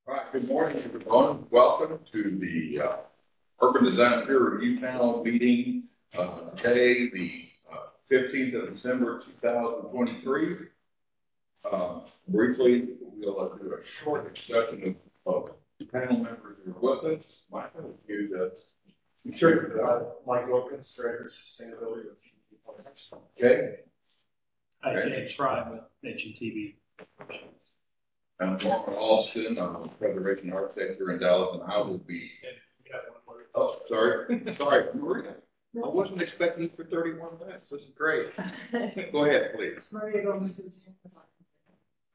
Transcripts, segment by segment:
All right, good morning, everyone. Welcome to the Urban Design Peer Review Panel meeting today, the 15th of December, 2023. Briefly, we'll do a short introduction of the panel members who are with us. Michael, you sure. Mike Wilkins, Director of Sustainability with TV. Okay. Hi, James Fry with HUTV. I'm Norman Alston. I'm a preservation architect here in Dallas, and I will be. Oh, sorry. Maria. I wasn't expecting for 31 minutes. This is great. Go ahead, please. Maria Gomez.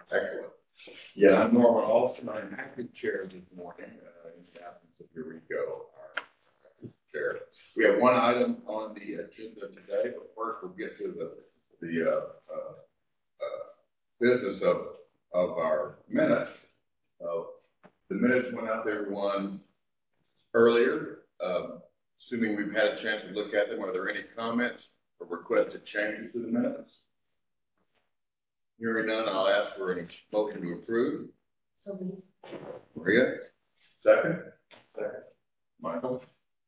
Excellent. Yeah, I'm Norman Alston. I'm acting chair this morning in the absence of Eureka, our chair. We have one item on the agenda today, but first we'll get to the business of our minutes. The minutes went out to everyone earlier. Assuming we've had a chance to look at them, are there any comments or requested changes to the minutes? Hearing none, I'll ask for any motion to approve. So Maria, second. Michael.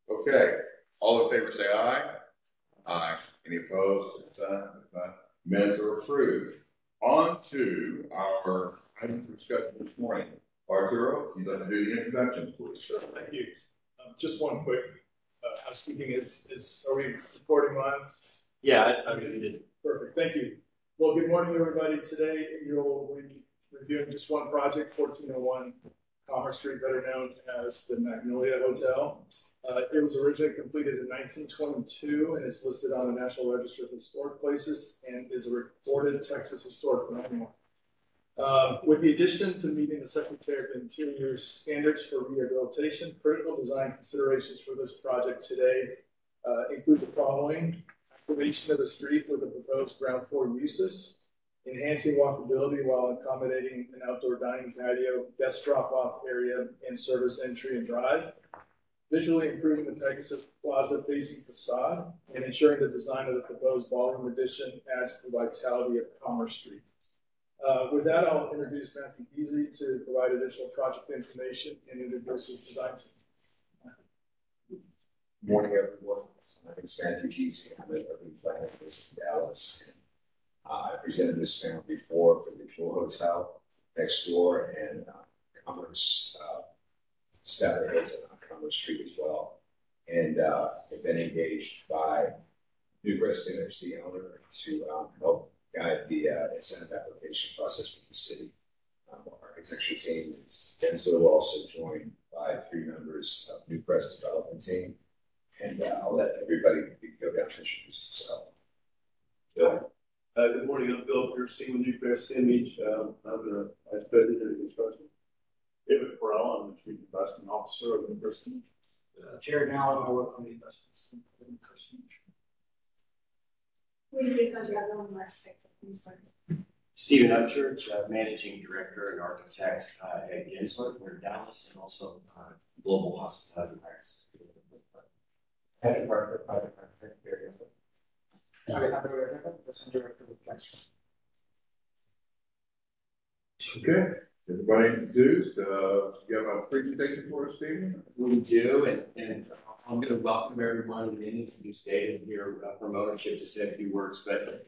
Okay. All in favor say aye. Aye. Any opposed? Minutes are approved. On to our items for discussion this morning. Arturo, you'd like to do the introduction, please. Sure, thank you. Just one quick housekeeping are we recording live? Yeah, I did. Perfect, thank you. Well, good morning, everybody. Today you'll be reviewing just one project, 1401 Commerce Street, better known as the Magnolia Hotel. It was originally completed in 1922 and is listed on the National Register of Historic Places and is a recorded Texas Historic Landmark. With the addition to meeting the Secretary of Interior's standards for rehabilitation, critical design considerations for this project today include the following: activation of the street with the proposed ground floor uses, enhancing walkability while accommodating an outdoor dining patio, guest drop-off area, and service entry and drive, visually improving the Pegasus Plaza facing facade, and ensuring the design of the proposed ballroom addition adds to the vitality of Commerce Street. With that, I'll introduce Matthew Beasley to provide additional project information and introduce his design team. Good morning, everyone. My name is Matthew Beasley. I'm an urban planner based in Dallas. I presented this panel before for the Jewel Hotel next door and Commerce Saturdays on Commerce Street as well. And have been engaged by Newcrest Image, the owner, to help guide the incentive application process with the city. Our architecture team is Denso, also joined by 3 members of Newcrest development team. And I'll let everybody go down and introduce themselves. Bill. Good morning, I'm Bill Kirstein with Newcrest Image. I'm the Vice President of Construction. David Corral, I'm the Chief Investment Officer of Newcrest Image. Jared Allen, I work on the investments. Stephen Upchurch, Managing Director and Architect at Gensler. We're in Dallas, and also Global Hospitality Practice. Patrick Parker, Private Architect here. Okay. Everybody introduced. Do you have a presentation for us, Stephen? We do, and I'm going to welcome everyone and introduce David here from ownership to say a few words. But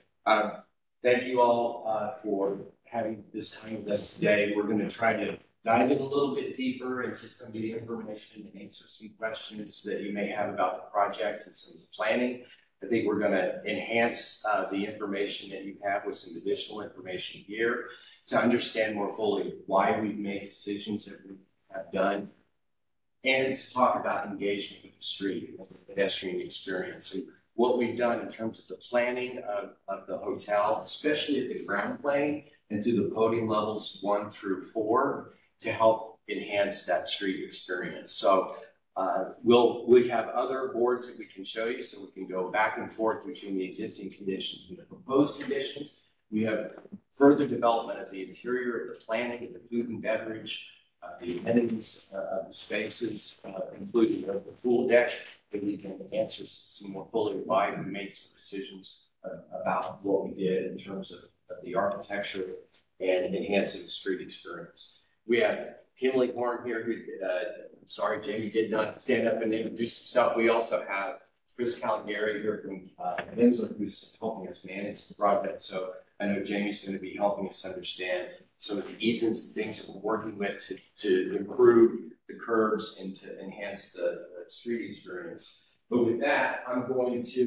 thank you all for having this time with us today. We're going to try to dive in a little bit deeper into some of the information and answer some questions that you may have about the project and some of the planning. I think we're going to enhance the information that you have with some additional information here to understand more fully why we've made decisions that we have done, and to talk about engagement with the street and the pedestrian experience and what we've done in terms of the planning of the hotel, especially at the ground plane and through the podium levels 1 through 4 to help enhance that street experience. So we have other boards that we can show you so we can go back and forth between the existing conditions and the proposed conditions. We have further development of the interior, of the planning, of the food and beverage, the amenities of the spaces, including the pool deck, that we can answer some more fully why we made some decisions about what we did in terms of the architecture and enhancing the street experience. We have Kimberly Horn here, who, I'm sorry, Jamie did not stand up and introduce himself. We also have Chris Caligari here from Hensler, who's helping us manage the project. So I know Jamie's going to be helping us understand some of the easements and things that we're working with to improve the curves and to enhance the street experience. But with that, I'm going to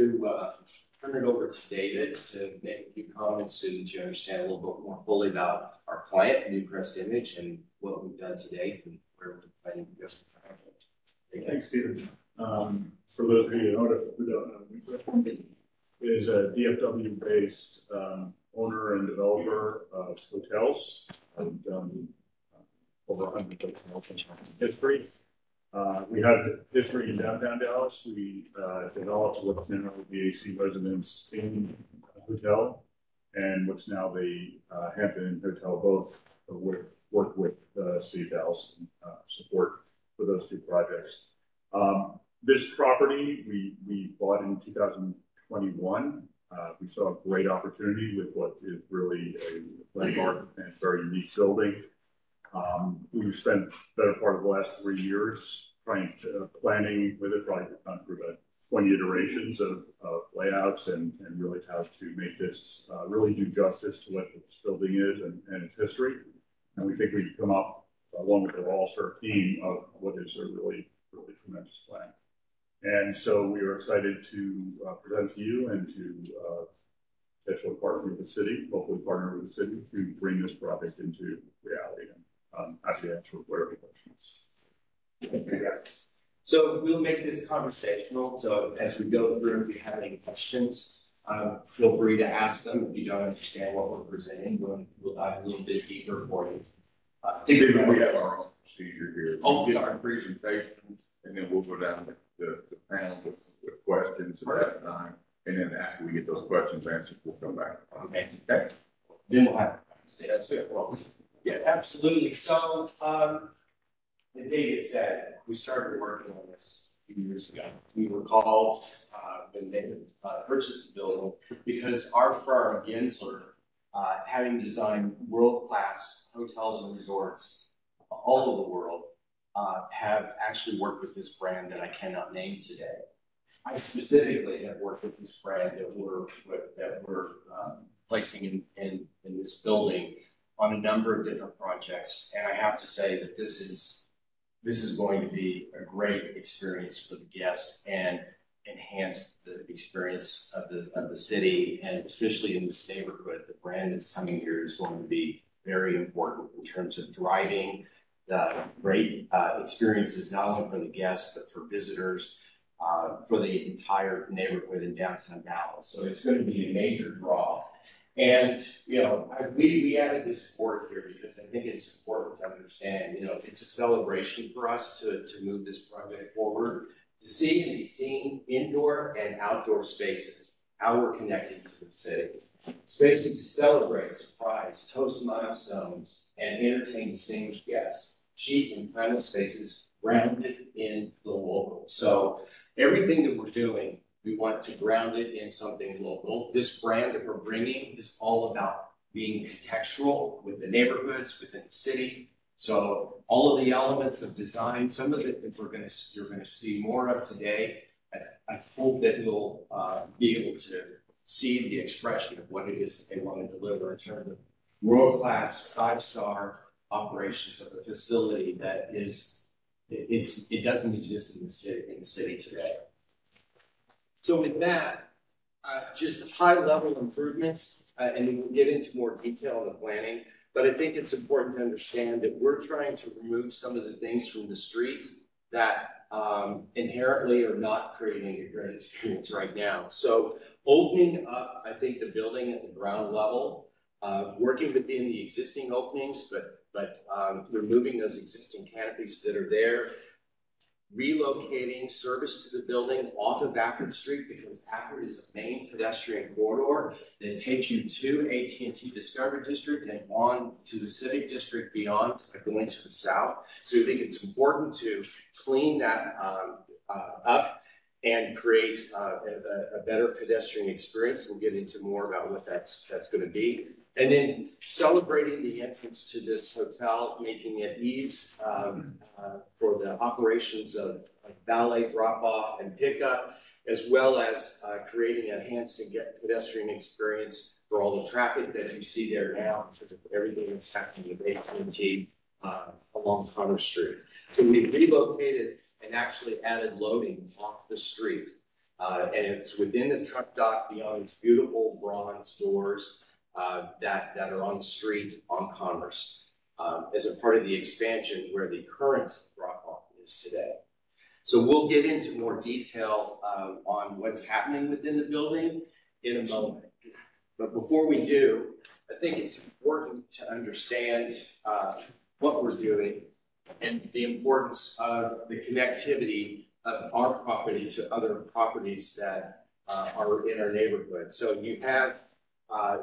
turn it over to David to make a few comments so that you understand a little bit more fully about our client, Newcrest Image, and what we've done to date and where we're planning to go. Thanks, Stephen. For those of you who don't know, Newcrest is a DFW-based owner and developer of hotels and over 100 hotels in history. We have history in downtown Dallas. We developed what's now the AC Residence Inn Hotel and what's now the Hampton Inn Hotel, both worked with City of Dallas support for those two projects. This property we bought in 2021. We saw a great opportunity with what is really a landmark and very unique building. We've spent the better part of the last 3 years trying to planning with it, probably gone through about 20 iterations of layouts and really how to make this really do justice to what this building is and its history. And we think we've come up, along with the all-star team, of what is a really, really tremendous plan. And so we are excited to present to you and to potentially partner with the city, hopefully partner with the city to bring this project into reality. And happy to answer whatever questions. So we'll make this conversational. So as we go through, if you have any questions, feel free to ask them. If you don't understand what we're presenting, we'll dive a little bit deeper for you. Stephen, we have our own procedure here. Oh, Give sorry. a presentation, and then we'll go down the panel with questions at that time. And then after we get those questions answered, we'll come back. Okay. Okay. Then we'll have that's it. Well, yeah, absolutely. So, as David said, we started working on this a few years ago. We were called when they purchased the building because our firm, Gensler, having designed world-class hotels and resorts all over the world, have actually worked with this brand that I cannot name today. I specifically have worked with this brand that we're placing in this building on a number of different projects, and I have to say that this is going to be a great experience for the guests and enhance the experience of the city, and especially in this neighborhood. The brand that's coming here is going to be very important in terms of driving great experiences, not only for the guests, but for visitors, for the entire neighborhood in downtown Dallas. So it's going to be a major draw. And, you know, we added this board here because I think it's important to understand, you know, it's a celebration for us to move this project forward, to see and be seen indoor and outdoor spaces, how we're connecting to the city. Spaces to celebrate, surprise, toast milestones, and entertain distinguished guests. Chic and timeless spaces grounded in the local. So everything that we're doing, we want to ground it in something local. This brand that we're bringing is all about being contextual with the neighborhoods, within the city. So all of the elements of design, some of it you're going to see more of today. I hope that you'll be able to see the expression of what it is that they want to deliver in terms of world-class, 5-star operations of a facility that it doesn't exist in the city today. So with that, just high-level improvements, and we'll get into more detail on the planning, but I think it's important to understand that we're trying to remove some of the things from the street that inherently are not creating a great experience right now. So opening up, I think, the building at the ground level, working within the existing openings, but removing those existing canopies that are there, relocating service to the building off of Ackerd Street, because Ackerd is a main pedestrian corridor that takes you to AT&T Discovery District and on to the Civic District beyond, going to the south. So I think it's important to clean that up and create a better pedestrian experience. We'll get into more about what that's going to be. And then celebrating the entrance to this hotel, making it ease for the operations of valet drop-off and pickup, as well as creating an enhanced and pedestrian experience for all the traffic that you see there now, because of everything that's happening with AT&T along Commerce Street. So we relocated and actually added loading off the street. And it's within the truck dock beyond these beautiful bronze doors that are on the street on Commerce as a part of the expansion where the current drop-off is today. So we'll get into more detail on what's happening within the building in a moment. But before we do, I think it's important to understand what we're doing and the importance of the connectivity of our property to other properties that are in our neighborhood. So you have,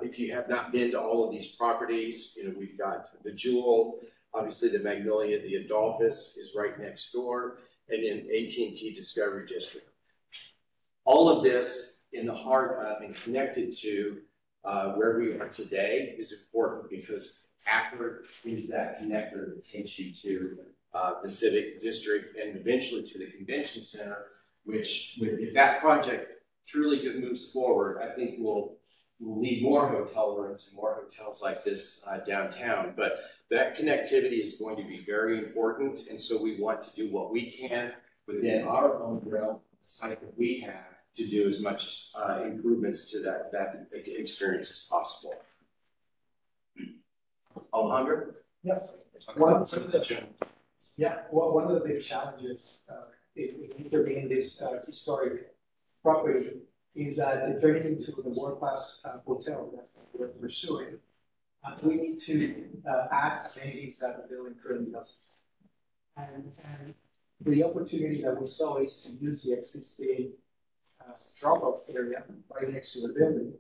if you have not been to all of these properties, you know, we've got the Jewel, obviously the Magnolia, the Adolphus is right next door, and then AT&T Discovery District. All of this in the heart of and connected to where we are today is important because Akron is that connector that takes you to the Civic District and eventually to the Convention Center, which, if that project truly moves forward, I think we'll need more hotel rooms and more hotels like this downtown. But that connectivity is going to be very important, and so we want to do what we can within our own realm, the site that we have, to do as much improvements to that experience as possible. Alejandro? Yeah. One of the big challenges in intervening this historic property is that to turn it into the world-class hotel that we're pursuing, we need to add amenities that the building currently doesn't. And the opportunity that we saw is to use the existing drop-off area right next to the building,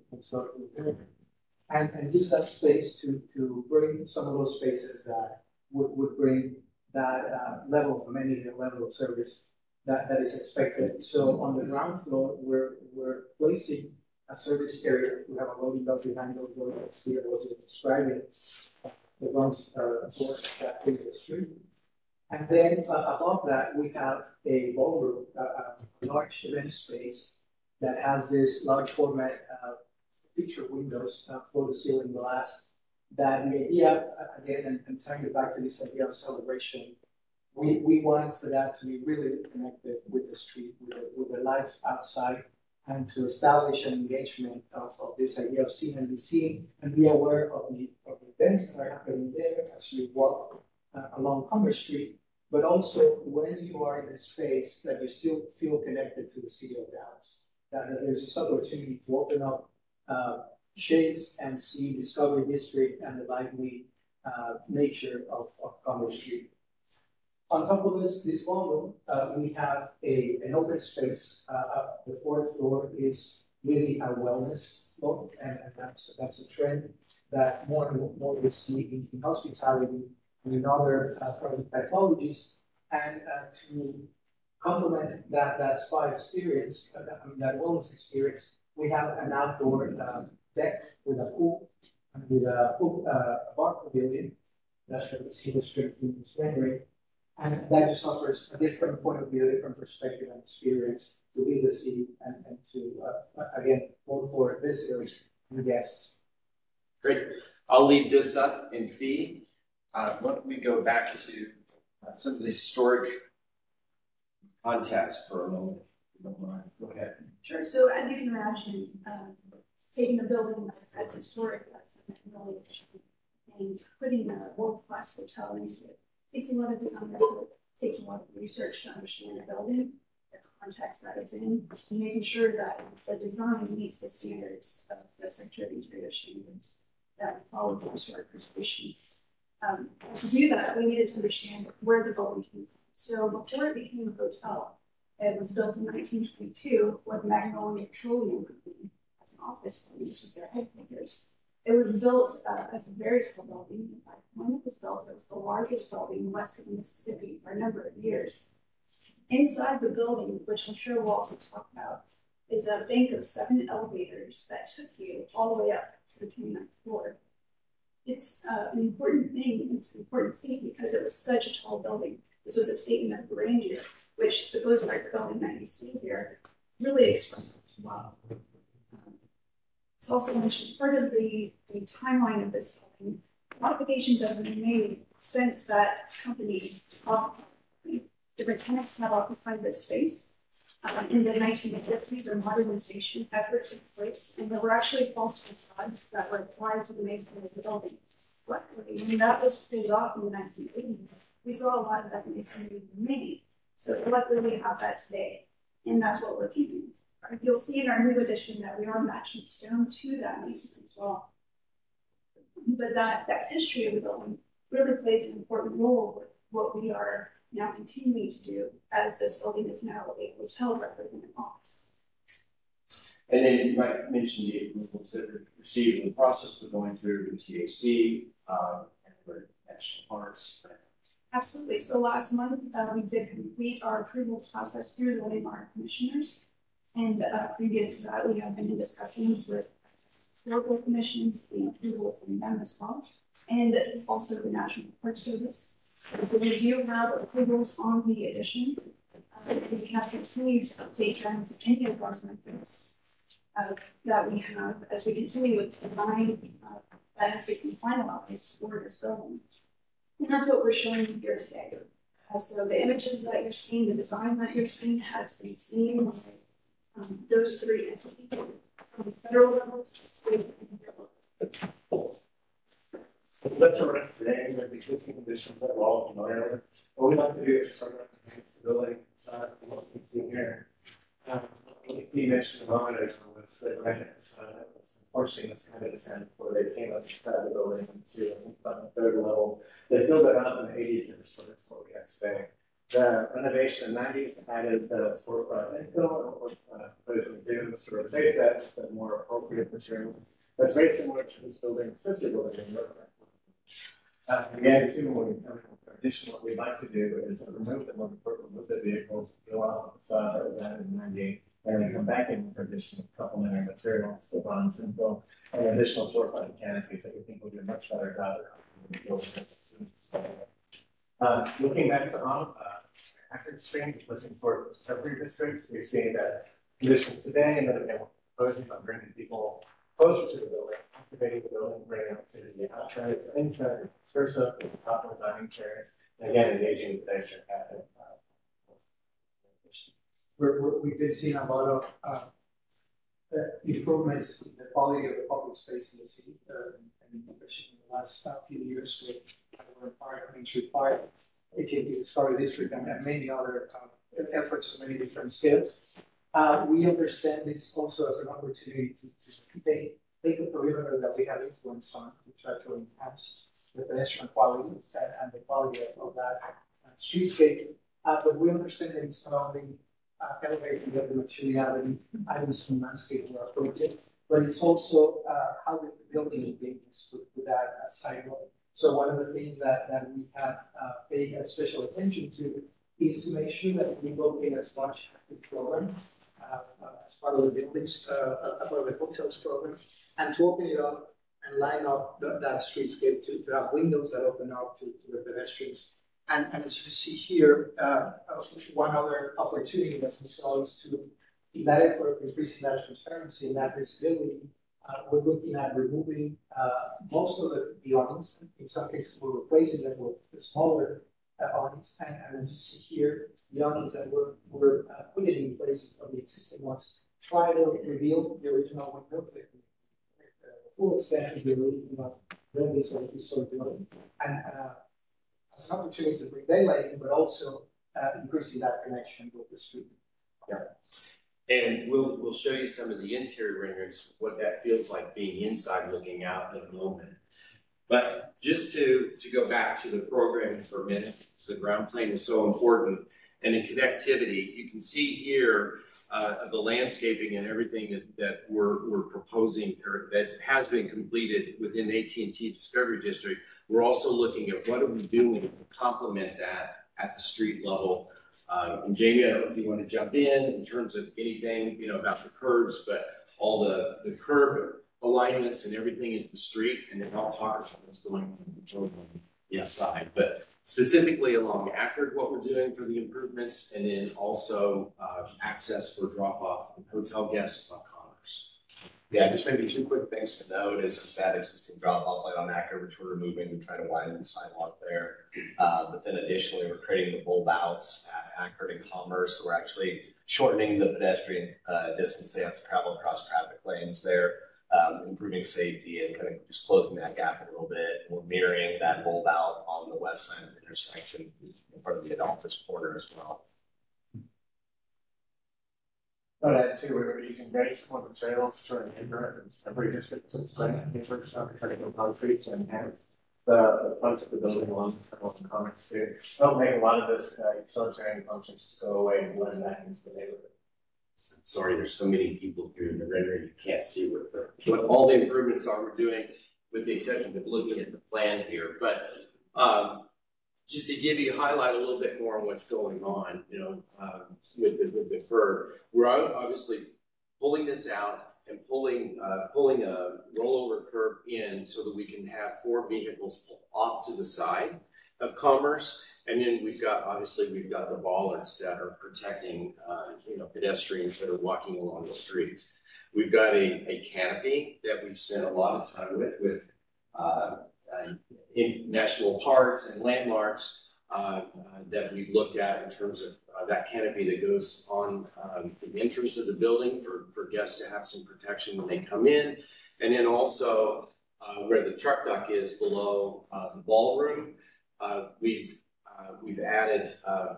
and use that space to bring some of those spaces that would bring that level of amenity and level of service that is expected. So on the ground floor, we're placing a service area. We have a loading dock behind those doors here, I was describing the ground floor that faces the street. And then above that, we have a ballroom, a large event space that has this large format feature windows, floor-to-ceiling glass. That the idea, again, and tying it back to this idea of celebration, we want for that to be really connected with the street, with the life outside, and to establish an engagement of this idea of seeing and be seen, and be aware of the events that are happening there as you walk along Commerce Street, but also when you are in a space that you still feel connected to the city of Dallas. That there's this opportunity to open up shades and see Discovery District and the lively nature of Commerce Street. On top of this ballroom, we have an open space. The fourth floor is really a wellness floor, and that's a trend that more and more we see in hospitality and in other product typologies. And to complement that spa experience, that wellness experience, we have an outdoor deck with a pool and with a bar pavilion that we see the street in this rendering. And that just offers a different point of view, a different perspective and experience to lead the city and to, again, both for visitors and guests. Great. I'll leave this up in fee. Why don't we go back to some of the historic context for a moment? Go ahead. Sure. So as you can imagine, taking a building that's as historic as the Magnolia and putting a world-class hotel into it takes a lot of design effort, takes a lot of research to understand the building, the context that it's in, and making sure that the design meets the standards of the Secretary of Interior standards that follow the historic preservation. To do that, we needed to understand where the building came from. So before it became a hotel, it was built in 1922 with Magnolia Petroleum Company as an office building. This was their headquarters. It was built as a very small building. When it was built, it was the largest building west of the Mississippi for a number of years. Inside the building, which I'm sure we'll also talk about, is a bank of 7 elevators that took you all the way up to the 29th floor. It's an important thing, it's an important thing because it was such a tall building. This was a statement of grandeur, which the Ozark building that you see here really expresses as well. It's also mentioned part of the timeline of this building. Modifications have been made since that company, different tenants have occupied this space. In the 1950s, a modernization effort took place, and there were actually false facades that were applied to the main part of the building. But when that was paid off in the 1980s, we saw a lot of that masonry made. So luckily we have that today, and that's what we're keeping. You'll see in our new edition that we are matching stone to that masonry as well. But that history of the building really plays an important role with what we are now continuing to do, as this building is now a hotel rather than an office. And then you might mention the approvals that were received in the process we're going through with TAC and for national parks. Absolutely. So last month we did complete our approval process through the landmark commissioners, and previous to that we have been in discussions with local commissions, the approval from them as well, and also the National Park Service. We do have approvals on the addition. We have continued to update them to any of our methods that we have as we continue with the design that has become finalized for this building. And that's what we're showing you here today. So the images that you're seeing, the design that you're seeing has been seen by those 3 entities from the federal level to the state and federal level. Let's run today with the existing conditions that we're all familiar with. What we'd like to do is start with the building side of what we see here. We mentioned a moment ago with the grants, unfortunately, it's kind of a descent where they came up the building to about the 3rd level. They filled it up in the 80th year, so that's what we have today. The renovation in the 90s added the storefront infill, put some dunes to replace that with a more appropriate material. That's very similar to this building, sister building in York. Again, too, when we come in addition, what we'd like to do is remove the vehicles, go out the facade that was added in 98, and then come back in with additional complementary materials, the bonds and go, and additional storefront canopies that we think will do a much better job of looking back to Akron Springs, looking for discovery districts, we see that conditions today, and then again, we're proposing on bringing people closer to the building, activating the building, bringing up to the outside, inside, first up, top dining chairs, and again, engaging with pedestrian traffic. We've been seeing a lot of improvements in the quality of the public space in the city, and especially in the last few years with our Park, Main Street Park, AT&T Discovery District, and many other efforts on many different scales. We understand this also as an opportunity to take the perimeter that we have influence on to try to enhance the pedestrian quality and the quality of that streetscape. But we understand that it's not only elevating the materiality, adding some landscape or approach, but it's also how the building engages with that sidewalk. So one of the things that we have paid special attention to is to make sure that we locate as much active program as part of the buildings, part of the hotels program, and to open it up and line up that streetscape to have windows that open up to the pedestrians. And as you see here, one other opportunity that we saw is to, in that effort of increasing that transparency and that visibility, we're looking at removing most of the awnings. In some cases, we're replacing them with smaller awnings. And as you see here, the awnings that we're putting in place of the existing ones try to reveal the original windows, the full extent of the original buildings that we saw doing. And as an opportunity to bring daylight in, but also increasing that connection with the street. Yeah. And we'll show you some of the interior renderings, what that feels like being inside looking out in a moment. But just to go back to the programming for a minute, because the ground plane is so important, and in connectivity, you can see here the landscaping and everything that we're proposing, or that has been completed within AT&T Discovery District. We're also looking at what are we doing to complement that at the street level And Jamie, I don't know if you want to jump in terms of anything, you know, about the curbs, but all the curb alignments and everything in the street, and then I'll talk about what's going on the outside. But specifically along Ackerd, what we're doing for the improvements, and then also access for drop-off and hotel guests on Commerce. Yeah, just maybe two quick things to note is just that existing drop-off lane on Ackerd, which we're removing, we're trying to widen the sidewalk there. But then additionally, we're creating the bulb outs at Ackerd and Commerce. So we're actually shortening the pedestrian distance they have to travel across traffic lanes there, improving safety and kind of just closing that gap a little bit. We're mirroring that bulb out on the west side of the intersection in front of the Adolphus corner as well. But too, we were using very similar materials to our neighborhoods. Every district was trying to go concrete to enhance the front of the building along the sidewalk and Commerce too. That'll make a lot of this utilitarian functions go away and blend that into the neighborhood. Sorry, there's so many people here in the rendering, you can't see what all the improvements are we're doing, with the exception of looking at the plan here. But just to give you, highlight a little bit more on what's going on, you know, with the curb. We're obviously pulling this out and pulling a rollover curb in so that we can have 4 vehicles pull off to the side of Commerce. And then we've got the bollards that are protecting, you know, pedestrians that are walking along the street. We've got a canopy that we've spent a lot of time with in national parks and landmarks that we've looked at in terms of that canopy that goes on the entrance of the building for guests to have some protection when they come in. And then also where the truck dock is below the ballroom, we've added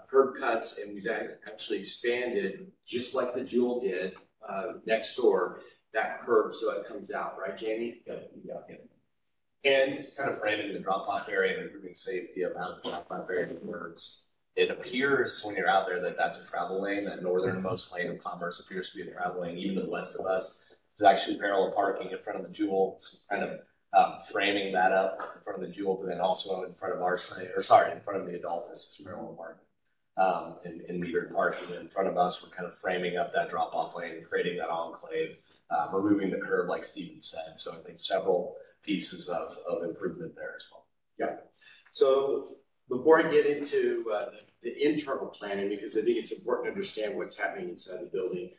curb cuts, and we've actually expanded, just like the Jewel did next door, that curb so it comes out, right, Jamie? Yeah. And kind of framing the drop-off area and improving safety of how the drop-off area works. It appears when you're out there that that's a travel lane. That northernmost lane of Commerce appears to be a travel lane. Even to the west of us, there's actually parallel parking in front of the Jewel, so kind of framing that up in front of the Jewel, but then also in front of our site, or sorry, in front of the Adolphus, parallel parking, and metered parking in front of us. We're kind of framing up that drop-off lane, creating that enclave, removing the curb, like Steven said. So I think several pieces of improvement there as well. Yeah. So before I get into the internal planning, because I think it's important to understand what's happening inside the building,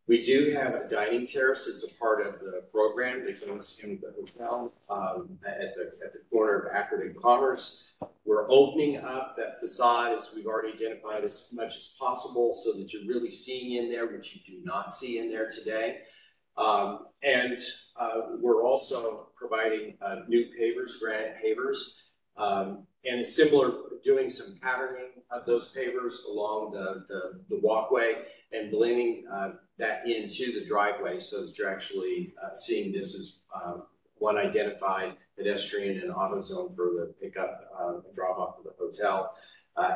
we do have a dining terrace that's a part of the program that goes in the hotel at the corner of Ackerd and Commerce. We're opening up that facade, as we've already identified, as much as possible so that you're really seeing in there, which you do not see in there today. And we're also providing new pavers, granite pavers, and similar, doing some patterning of those pavers along the walkway and blending that into the driveway so that you're actually seeing this as one identified pedestrian and auto zone for the pickup and drop off of the hotel,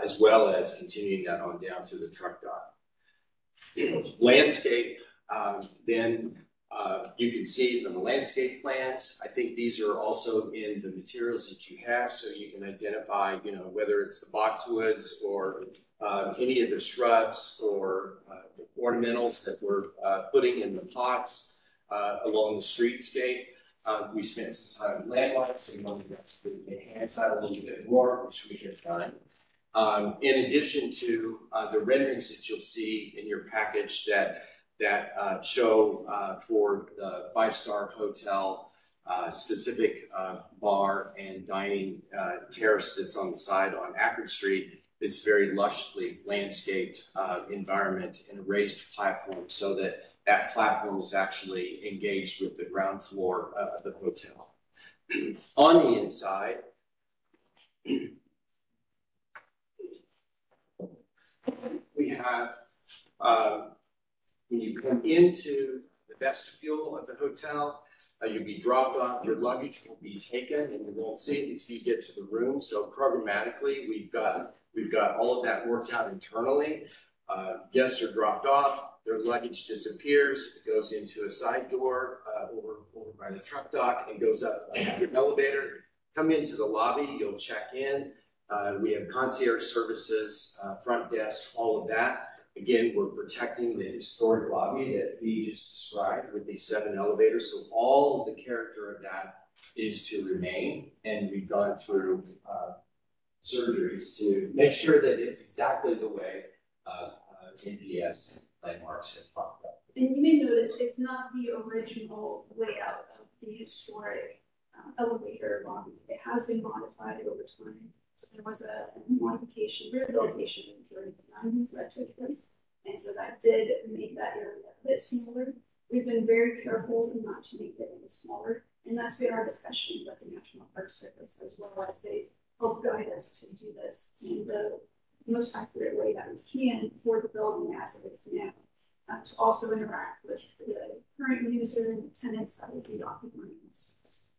as well as continuing that on down to the truck dock. Landscape, then you can see from the landscape plans. I think these are also in the materials that you have, so you can identify, you know, whether it's the boxwoods or any of the shrubs or ornamentals that we're putting in the pots along the streetscape. We spent some time with landmarks, so we wanted to enhance that a little bit more, which we have done. In addition to the renderings that you'll see in your package that show for the 5-star hotel specific bar and dining terrace that's on the side on Ackerd Street. It's very lushly landscaped environment and a raised platform so that platform is actually engaged with the ground floor of the hotel. On the inside, we have when you come into the vestibule of the hotel, you'll be dropped off, your luggage will be taken, and you won't see it until you get to the room. So programmatically, we've got all of that worked out internally. Guests are dropped off, their luggage disappears, it goes into a side door over by the truck dock and goes up an elevator. Come into the lobby, you'll check in. We have concierge services, front desk, all of that. Again, we're protecting the historic lobby that we just described with these 7 elevators. So all of the character of that is to remain. And we've gone through surgeries to make sure that it's exactly the way NPS landmarks have talked about. And you may notice it's not the original layout of the historic elevator lobby. It has been modified over time. So there was a modification, rehabilitation during the 90s that took place. And so that did make that area a bit smaller. We've been very careful not to make it any smaller. And that's been our discussion with the National Park Service, as well as they help guide us to do this in the most accurate way that we can for the building as it is now. To also interact with the current user and the tenants that will be occupying this space.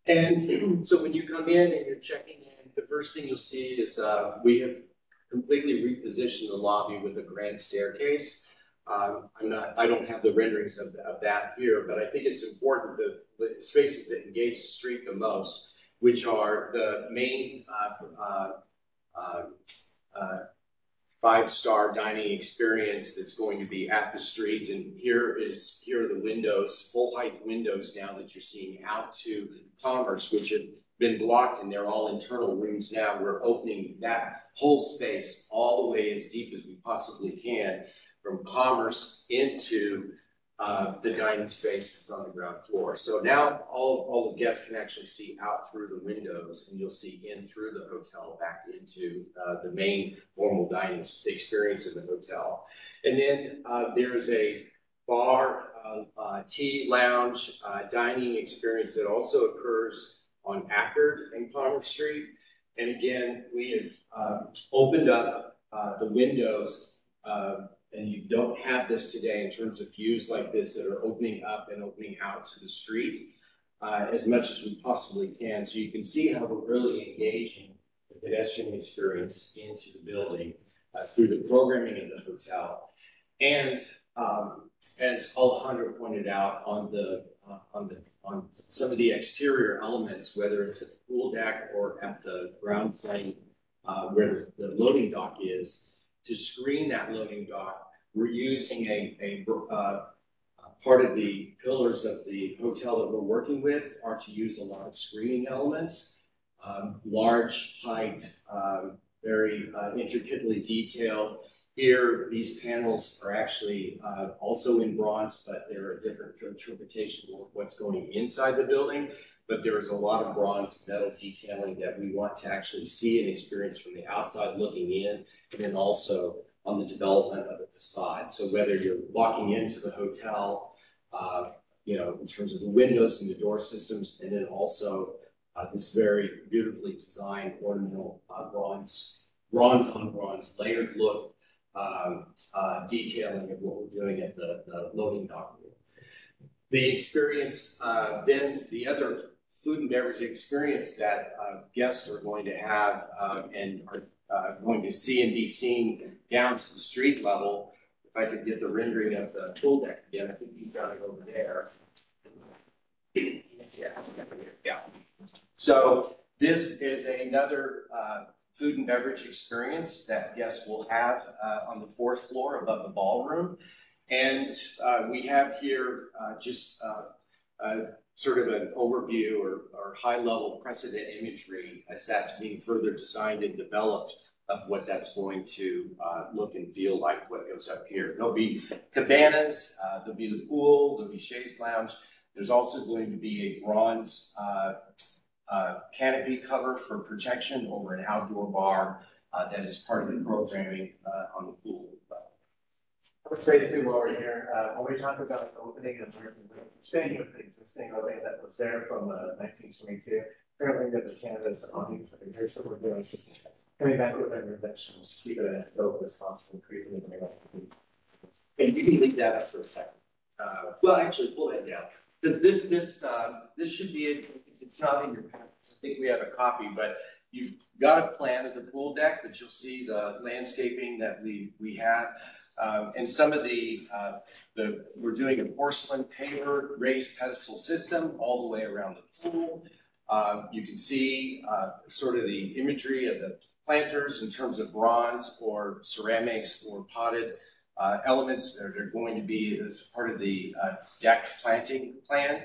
And so when you come in and you're checking in, the first thing you'll see is we have completely repositioned the lobby with a grand staircase. I don't have the renderings of that here, but I think it's important the spaces that engage the street the most, which are the main 5-star dining experience that's going to be at the street. And here are the windows, full height windows now that you're seeing out to Commerce, which have been blocked, and they're all internal rooms now. We're opening that whole space all the way as deep as we possibly can from Commerce into the dining space that's on the ground floor. So now all the guests can actually see out through the windows, and you'll see in through the hotel back into the main formal dining experience of the hotel. And then there's a bar, tea lounge, dining experience that also occurs on Ackerd and Commerce Street. And again, we have opened up the windows, and you don't have this today in terms of views like this that are opening up and opening out to the street as much as we possibly can. So you can see how we're really engaging the pedestrian experience into the building through the programming of the hotel. And as Alejandro pointed out on some of the exterior elements, whether it's at the pool deck or at the ground plane where the loading dock is, to screen that loading dock, we're using a part of the pillars of the hotel that we're working with are to use a lot of screening elements, large height, very intricately detailed. Here, these panels are actually also in bronze, but they're a different interpretation of what's going inside the building. But there is a lot of bronze metal detailing that we want to actually see and experience from the outside looking in, and then also on the development of the facade. So whether you're walking into the hotel, in terms of the windows and the door systems, and then also this very beautifully designed ornamental bronze on bronze layered look detailing of what we're doing at the loading dock. The experience, then the other food and beverage experience that guests are going to have and are going to see and be seen down to the street level. If I could get the rendering of the pool deck again, I think you've got it over there. Yeah. So this is another food and beverage experience that guests will have on the 4th floor above the ballroom. And we have here just sort of an overview or high-level precedent imagery as that's being further designed and developed of what that's going to look and feel like what goes up here. There'll be cabanas, there'll be the pool, there'll be chaise lounge. There's also going to be a bronze canopy cover for protection over an outdoor bar that is part of the programming on the pool. I would say too, while we're here, when we talk about the opening and staying with the existing opening that was there from 1922, currently we have the canvas awnings that are here, so we're doing just coming back with our inventions, keep it as open as possible, increasing the demand. And you can leave that up for a second. Well, actually, pull that down because this should be it's not in your packets. I think we have a copy, but you've got a plan of the pool deck, but you'll see the landscaping that we have. And some of we're doing a porcelain paver raised pedestal system all the way around the pool. You can see sort of the imagery of the planters in terms of bronze or ceramics or potted elements that are going to be as part of the deck planting plan.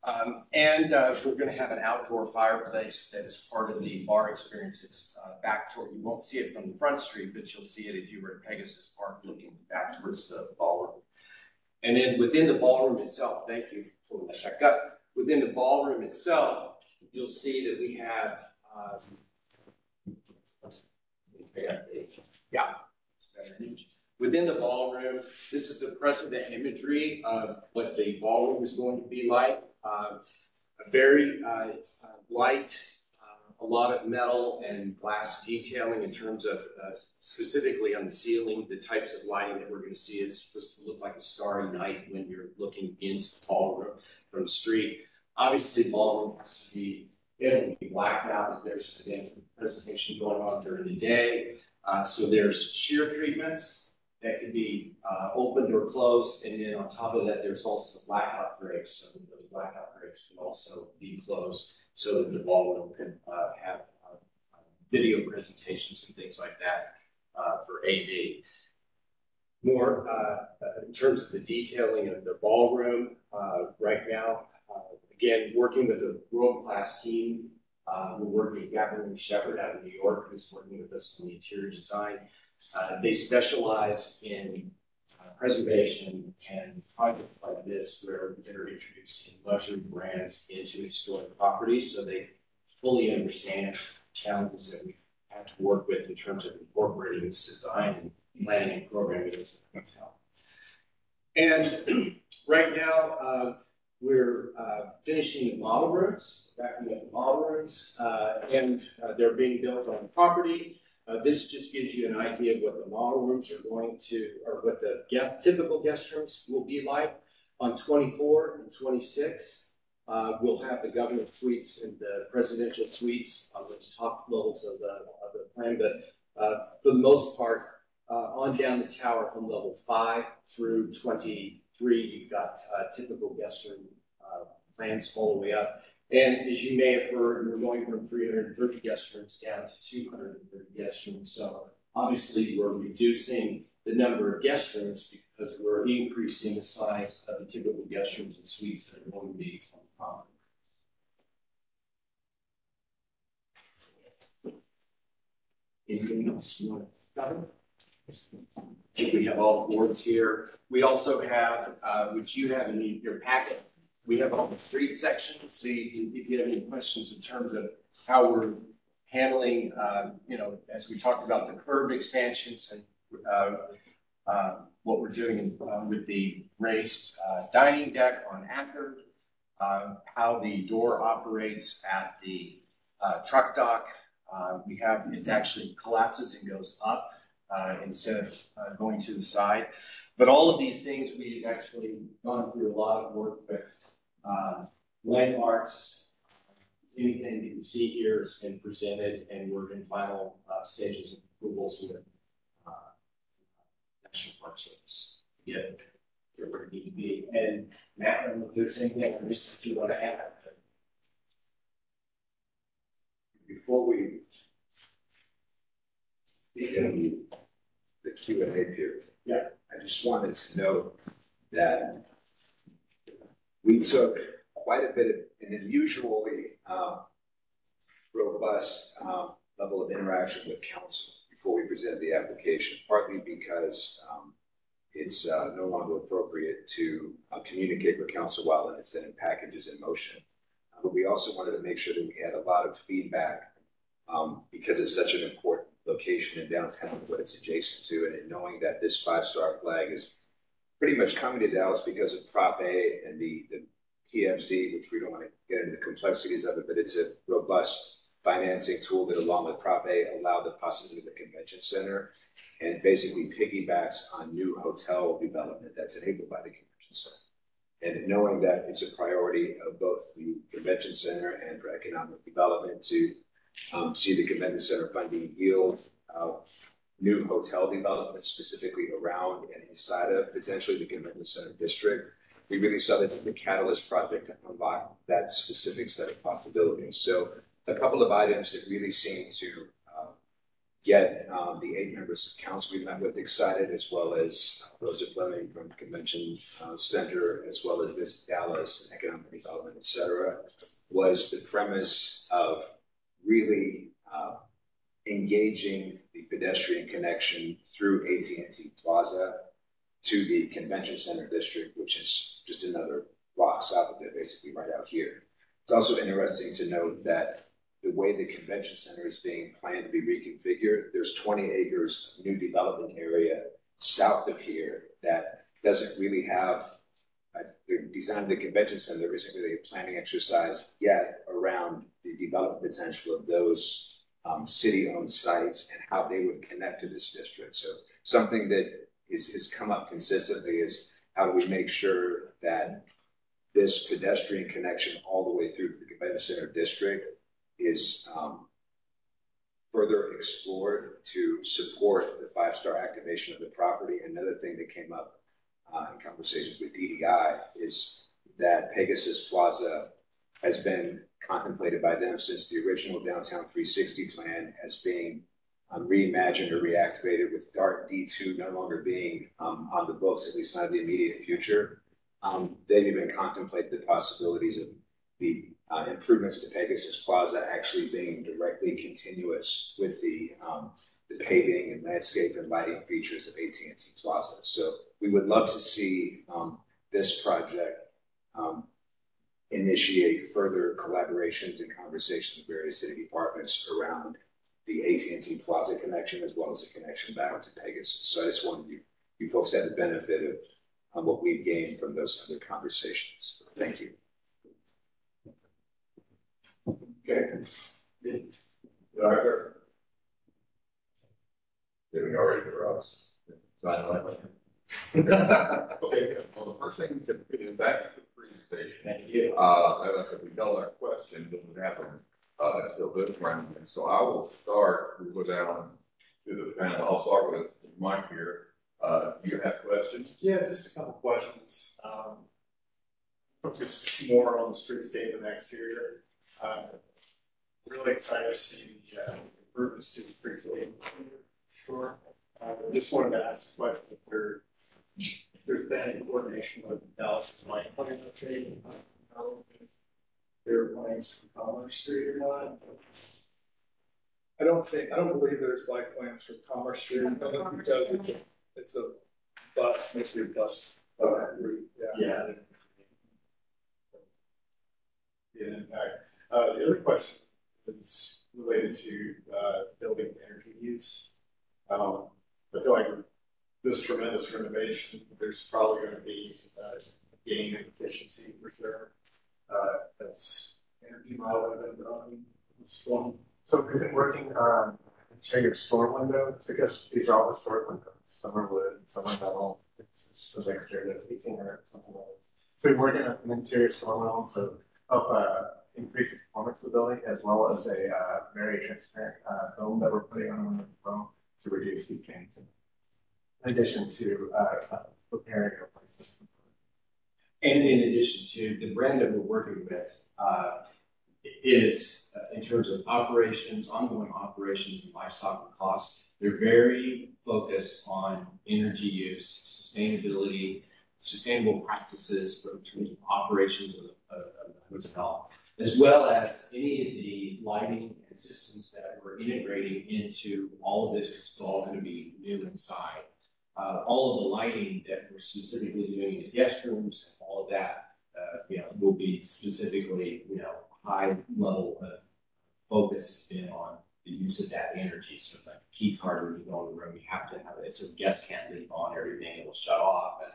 We're going to have an outdoor fireplace that's part of the bar experience. It's back toward, you won't see it from the front street, but you'll see it if you were at Pegasus Park looking back towards the ballroom. And then within the ballroom itself, thank you for pulling that back up. Within the ballroom itself, you'll see that we have, yeah, it's a better image. Within the ballroom, this is a precedent imagery of what the ballroom is going to be like. A very light, a lot of metal and glass detailing in terms of specifically on the ceiling, the types of lighting that we're going to see. It's supposed to look like a starry night when you're looking into the ballroom from the street. Obviously, the ballroom has to be, it'll be blacked out if there's a presentation going on during the day. So there's sheer treatments that can be opened or closed, and then on top of that, there's also blackout drapes. So those blackout drapes can also be closed so that the ballroom can have video presentations and things like that for AV. More in terms of the detailing of the ballroom right now, again, working with a world-class team. We're working with Gavin Shepard out of New York, who's working with us on the interior design. They specialize in preservation and projects like this where they're introducing luxury brands into historic properties, so they fully understand challenges that we have to work with in terms of incorporating this design and planning and programming into the hotel. And right now, we're finishing the model rooms, wrapping up the model rooms, and they're being built on the property. This just gives you an idea of what the model rooms are going to, or what the typical guest rooms will be like. On 24 and 26, we'll have the government suites and the presidential suites on the top levels of the plan. But for the most part, on down the tower from level 5 through 23, you've got typical guest room plans all the way up. And as you may have heard, we're going from 330 guest rooms down to 230 guest rooms. So obviously we're reducing the number of guest rooms because we're increasing the size of the typical guest rooms and suites that are going to be on the property. Anything else you want to cover? I think we have all the boards here. We also have, which you have in your packet, we have all the street sections. So if you have any questions in terms of how we're handling, as we talked about the curb expansions and what we're doing with the raised dining deck on Acker, how the door operates at the truck dock. It actually collapses and goes up instead of going to the side. But all of these things, we've actually gone through a lot of work with landmarks. Anything that you see here has been presented, and we're in final stages of approvals with National Park Service. Yeah, where we need to be. And Matt, I don't know if there's anything that you want to add. Before we begin the Q&A period, yeah, I just wanted to note that we took quite a bit of an unusually robust level of interaction with council before we presented the application, partly because it's no longer appropriate to communicate with council while it's in packages in motion. But we also wanted to make sure that we had a lot of feedback because it's such an important location in downtown, what it's adjacent to, and knowing that this 5-star flag is pretty much coming to Dallas because of Prop A and the PFC, which we don't want to get into the complexities of it, but it's a robust financing tool that, along with Prop A, allowed the possibility of the convention center and basically piggybacks on new hotel development that's enabled by the convention center. And knowing that it's a priority of both the convention center and for economic development to see the convention center funding yield new hotel development specifically around and inside of potentially the convention center district. we really saw that the Catalyst project to unlock that specific set of possibilities. So a couple of items that really seem to get the 8 members of council we met with excited, as well as Rosa Fleming from Convention Center, as well as Visit Dallas and Economic Development, et cetera, was the premise of really engaging the pedestrian connection through AT&T Plaza to the Convention Center district, which is just another block south of it, basically right out here. It's also interesting to note that the way the convention center is being planned to be reconfigured, there's 20 acres of new development area south of here that doesn't really have, the design of the convention center, there isn't really a planning exercise yet around the development potential of those city-owned sites and how they would connect to this district. So something that has come up consistently is how do we make sure that this pedestrian connection all the way through the convention center district is further explored to support the 5-star activation of the property. Another thing that came up in conversations with DDI is that Pegasus Plaza has been contemplated by them since the original Downtown 360 plan as being reimagined or reactivated, with DART D2 no longer being on the books, at least not in the immediate future. They've even contemplated the possibilities of the improvements to Pegasus Plaza actually being directly continuous with the paving and landscape and lighting features of AT&T Plaza. So we would love to see this project initiate further collaborations and conversations with various city departments around the AT&T Plaza connection, as well as the connection back to Pegasus. So I just wanted you folks to have the benefit of what we've gained from those other conversations. Thank you. Okay. Director? Did we already for us? So I know that. Okay, well, the first thing to do, thank you for the presentation. Thank you. As I said, we got our questions that would happen until this round. And so I will start, we'll go down to the panel. I'll start with Mike here. Do you have questions? Yeah, just a couple questions. Focus more on the streetscape and the exterior. Really excited to see the improvements to the streetscape. Sure. Just wanted to ask a question if there's been any coordination with Dallas Light Plan update. Their plans for Commerce Street or not? I don't believe there's bike plans for Commerce Street, because it's a bus, mostly a bus route. Yeah. The impact. The other question is related to building energy use. I feel like with this tremendous renovation, there's probably going to be a gain in efficiency for sure. That's energy model I've been running this one. So we've been working on your store windows. I guess these are all historic windows. Some are wood, some are metal. It's just a mixture of 1800 something like this. So we're working on an interior store window to help increase the performance of the building, as well as a very transparent film that we're putting on the foam to reduce heat gains. In addition to preparing our places. And in addition to the brand that we're working with is in terms of operations, ongoing operations and lifecycle costs, they're very focused on energy use, sustainability, sustainable practices in terms of operations of the hotel, as well as any of the lighting and systems that we're integrating into all of this, because it's all going to be new inside. All of the lighting that we're specifically doing in the guest rooms and all of that, will be specifically, high level of focus has been on the use of that energy. So like a key card when you go in the room, you have to have it so guests can't leave on everything, it will shut off and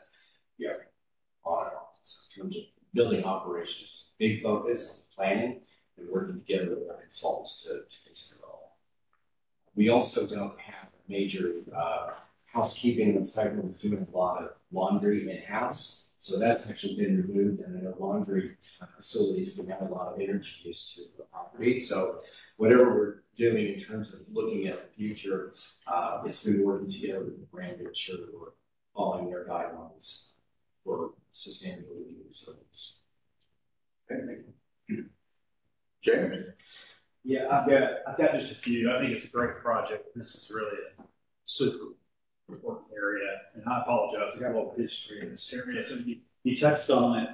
on and off. So in terms of building operations, big focus on planning and working together with our consultants to consider all. We also don't have a major housekeeping and cycle of doing a lot of laundry in-house. So that's actually been removed, and I know laundry facilities can have a lot of energy use to the property. So whatever we're doing in terms of looking at the future, it's been working together with the brand to ensure that we're following their guidelines for sustainability resilience. James? Yeah, I've got just a few. I think it's a great project. This is really a super important area, and I apologize. I got a little history in this area. So you touched on it,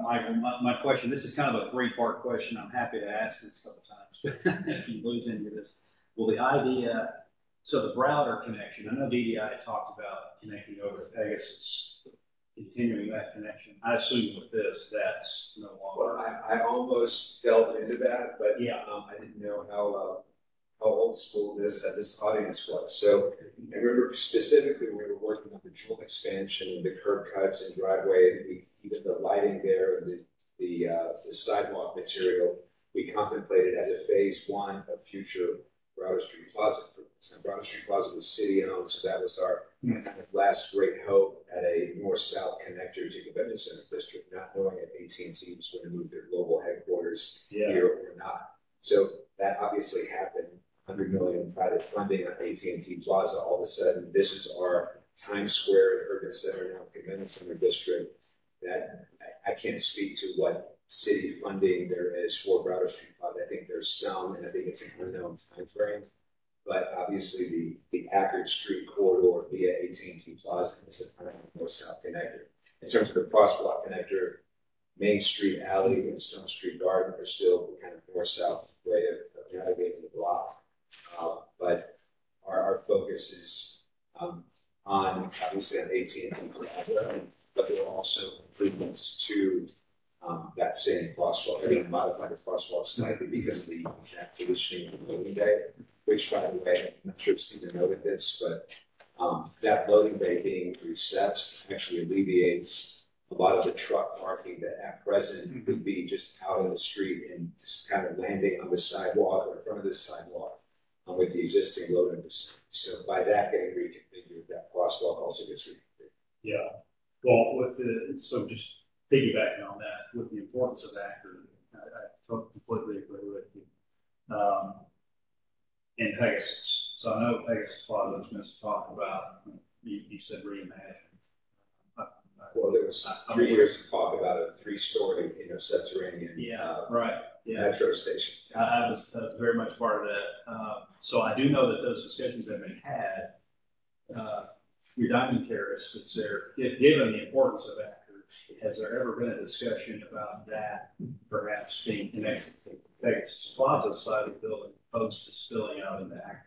Michael. My question. This is kind of a three-part question. I'm happy to ask this a couple times, but if you lose any of this, well, the idea. So the Browder connection. I know DDI had talked about connecting over to Pegasus, continuing that connection. I assume with this, that's no longer. Well, I almost delved into that, but yeah, I didn't know how old school this audience was. So I remember specifically we were working on the Jewel expansion and the curb cuts and driveway, and even the lighting there and the sidewalk material. We contemplated as a phase one of future Browder Street Plaza. Browder Street Plaza was city owned, so that was our kind of last great hope at a north-south connector to the Convention Center district, not knowing if AT&T was going to move their global headquarters here or not. So that obviously happened. $100 million private funding on AT&T Plaza. All of a sudden, this is our Times Square and Urban Center now Convention Center district. That I can't speak to what city funding there is for Browder Street Plaza. I think there's some, and I think it's an unknown time frame. But obviously, the Ackerd Street corridor via AT&T Plaza is the kind of north-south connector. In terms of the crosswalk connector, Main Street Alley and Stone Street Garden are still kind of north-south way of navigating the block. But our focus is on obviously on AT&T Plaza, but there are also improvements to that same crosswalk. I mean, modify the crosswalk slightly because of the exact positioning of the loading bay, which, by the way, I'm not sure if Stephen noted this, but that loading bay being recessed actually alleviates a lot of the truck parking that at present would be just out in the street and just kind of landing on the sidewalk or in front of the sidewalk with the existing loading facility. So by that getting reconfigured, that crosswalk also gets reconfigured. Yeah. Well, so just piggybacking on that, with the importance of Ackerd, I completely agree with you. And Pegasus. So I know Pegasus Plaza was Mr. talking about, you said reimagine. Well, there was 3 years of talk about a 3-story, subterranean metro station. I was very much part of that. So I do know that those discussions have been had. Your Diamond Terrace, it's there, given the importance of Ackerd, has there ever been a discussion about that perhaps being connected to Pegasus Plaza side of the building, opposed to spilling out into Ackerd?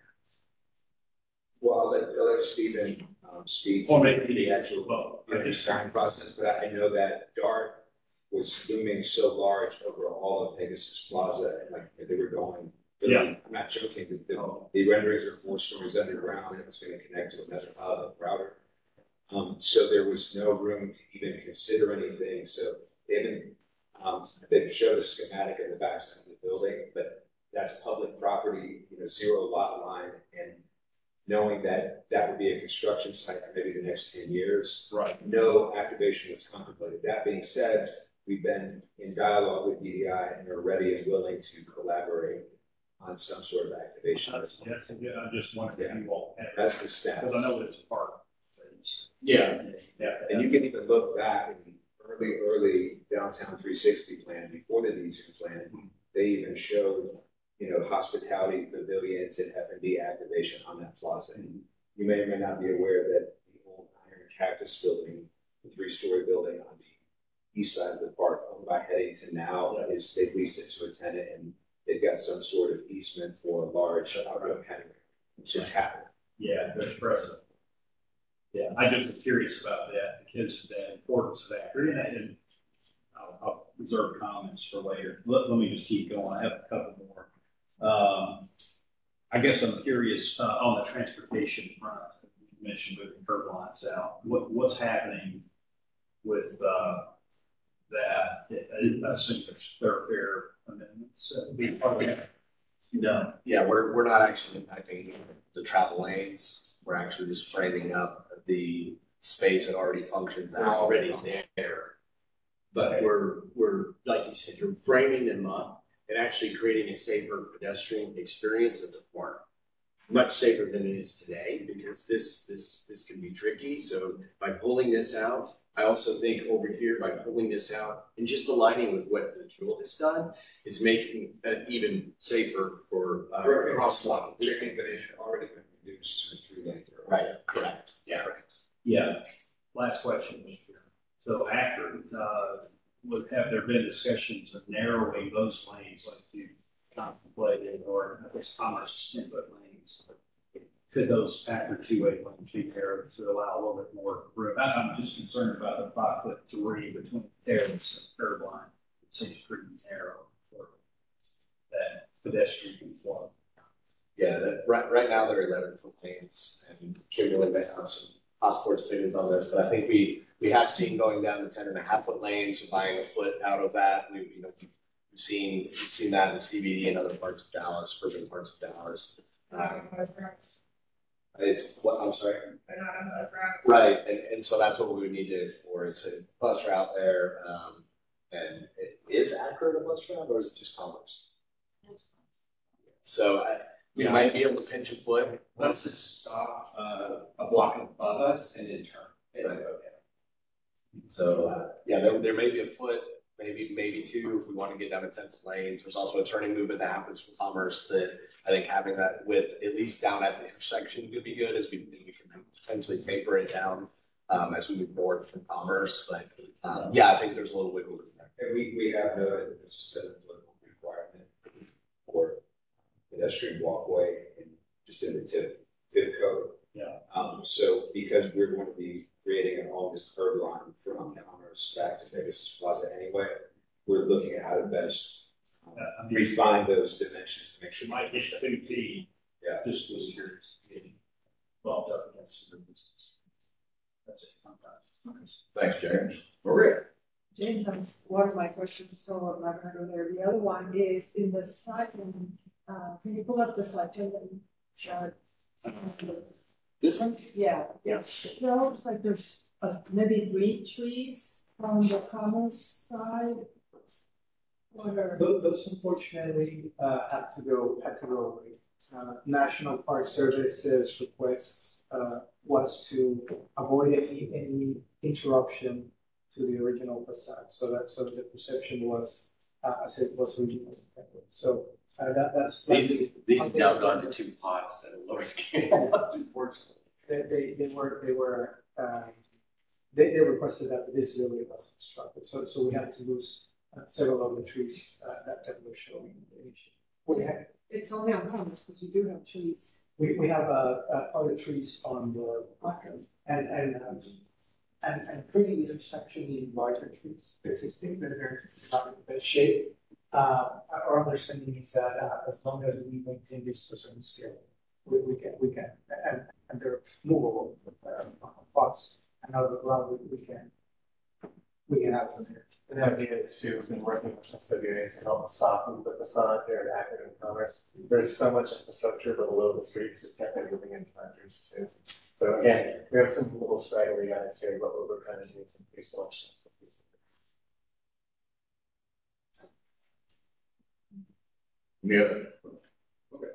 Well, I'll let Stephen speak or to maybe the actual design process, but I know that DART was looming so large over all of Pegasus Plaza, and like they were going. I'm not joking. The renderings are 4 stories underground, and it was going to connect to another router. So there was no room to even consider anything. So they've showed a schematic in the backside of the building, but that's public property, 0 lot line, and knowing that that would be a construction site for maybe the next 10 years. Right. No activation was contemplated. That being said, we've been in dialogue with DDI and are ready and willing to collaborate on some sort of activation. That's good. I just wanted to involve. That's the status. Because I know it's a part. And you can even look back in the early downtown 360 plan before the D2 plan. They even showed, hospitality pavilions and F&B activation on that plaza. And you may or may not be aware that the old Iron Cactus building, the 3-story building on the east side of the park, owned by Headington now, they've leased it to a tenant and they've got some sort of easement for a large outdoor patio. So it's happening. Yeah, that's impressive. Yeah, I just was curious about that because of the importance of Ackerd, and I'll reserve comments for later. Let me just keep going. I have a couple more. I guess I'm curious on the transportation front. You mentioned moving curb lines out. What's happening with that? I assume there's thoroughfare amendments be part of that. No, yeah, we're not actually impacting the travel lanes. We're actually just framing up the space that already functions already there. But we're like you said, you're framing them up and actually creating a safer pedestrian experience at the corner. Much safer than it is today, because this can be tricky. So by pulling this out, I also think over here by pulling this out and just aligning with what the Jewel has done is making it even safer for crosswalk. This thing already been reduced to 3 lane. Right, correct, yeah. Yeah, last question. So Akron, have there been discussions of narrowing those lanes like you contemplated, or I guess Commerce 10-foot lanes? Could those Akron two-way lanes be narrowed to allow a little bit more room? I'm just concerned about the 5'3" between the terrace and curb line. It seems pretty narrow for that pedestrian flow. Yeah, right now there are 11-foot lanes, and Kimberly may have some passports opinions on this, but I think we have seen going down to 10.5-foot lanes, so buying a foot out of that. We've seen that in the CBD and other parts of Dallas, urban parts of Dallas. It's what I'm sorry. Right, and so that's what we would need it for. It's a bus route there, and is Akron a bus route, or is it just Commerce? So we might be able to pinch a foot. Let's just stop a block above us and then turn. Right. So yeah, there may be a foot, maybe two if we want to get down to 10-foot lanes. There's also a turning movement that happens from Commerce that I think having that width at least down at the intersection could be good, as we can potentially taper it down as we move north from Commerce. But yeah, I think there's a little wiggle room there. And we have noted that there's a 7-foot requirement for pedestrian walkway and just in the TIF code. Yeah. So because we're going to be creating an all-this curb line from Commerce back to Pegasus Plaza anyway, we're looking at how to best refine those dimensions to make sure. Might get 2 feet. Yeah. Just was curious. Bumped up against the business. That's it. Thanks, James. Maria? James has one of my questions, so I'm not going to go there. The other one is in the site. Can you pull up the slide? This one? Yeah. It shows like there's maybe 3 trees on the Commerce side. Those unfortunately had to go away. National Park Service's request was to avoid any interruption to the original facade, so the perception was as it was originally intended. So that's these have now gone to 2 pots at a lower scale. Unfortunately, they requested that the visibility was obstructed, so we had to lose several of the trees that were showing the issue. It's only on Commerce because you do have trees. We have other trees on the and pretty actually larger trees existing that are not in the best shape. Our understanding is that as long as we maintain this to a certain scale, we can and they're movable pots and out of the ground we can have them here. And the idea is to been working with SWA to help soften the facade there at Akron and Commerce. There's so much infrastructure below the streets, just kept moving in planters too. So again, we have some little straggly guys here, but we're trying to do some pretty selection. Yeah. Okay.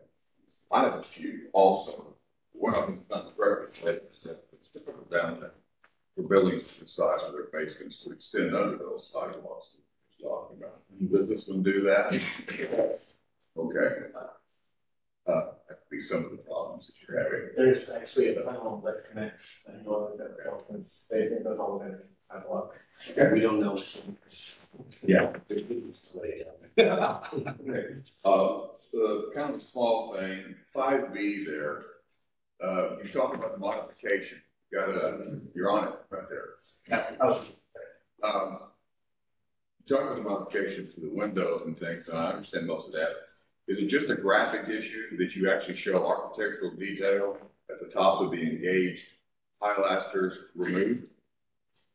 I have a few also. One of them is not represented, it's down there. For buildings the size of their basements to extend under those sidewalks that you're talking about. Does this one do that? Yes. Okay. That could be some of the problems that you're having. There's actually a tunnel that connects and all that opens. They think goes all the way to the sidewalk. okay. We don't know. Yeah. Okay. So kind of a small thing, 5B there. You talk about the modification. You're on it right there. Talking about the modifications to the windows and things, and I understand most of that. Is it just a graphic issue that you actually show architectural detail at the top of the engaged pilasters removed?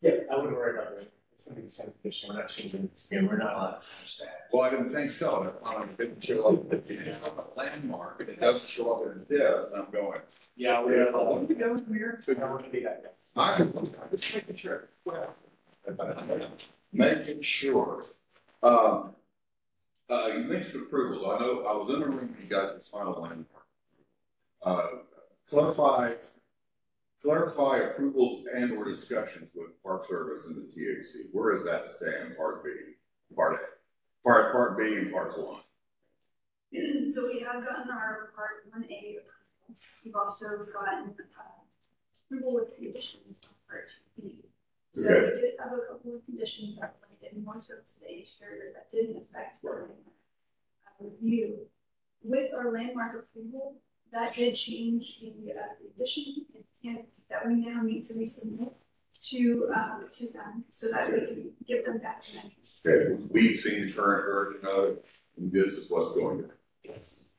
Yeah, I wouldn't worry about that. It's going to be the same condition. We're not changing the skin. We're not allowed to change that. Well, I didn't think so. It didn't show up at the landmark, and it doesn't show up in this, and I'm going, Yeah, what are we doing here? I don't want to be that guy. I'm just making sure. Well, making sure. You mentioned approval. I know I was in the room when you got this final landmark. Clarify clarify approvals and or discussions with Park Service and the TAC. Where does that stand? Part B, Part A, Part B, and Part 1. So we have gotten our Part 1A approval. We've also gotten approval with conditions on Part 2B. So Okay. we did have a couple of conditions that related more so to the exterior that didn't affect our review. With our landmark approval, that did change the addition and that we now need to resubmit to them so that we can give them back to them. Okay, we've seen the current version of it, and this is what's going on. Yes.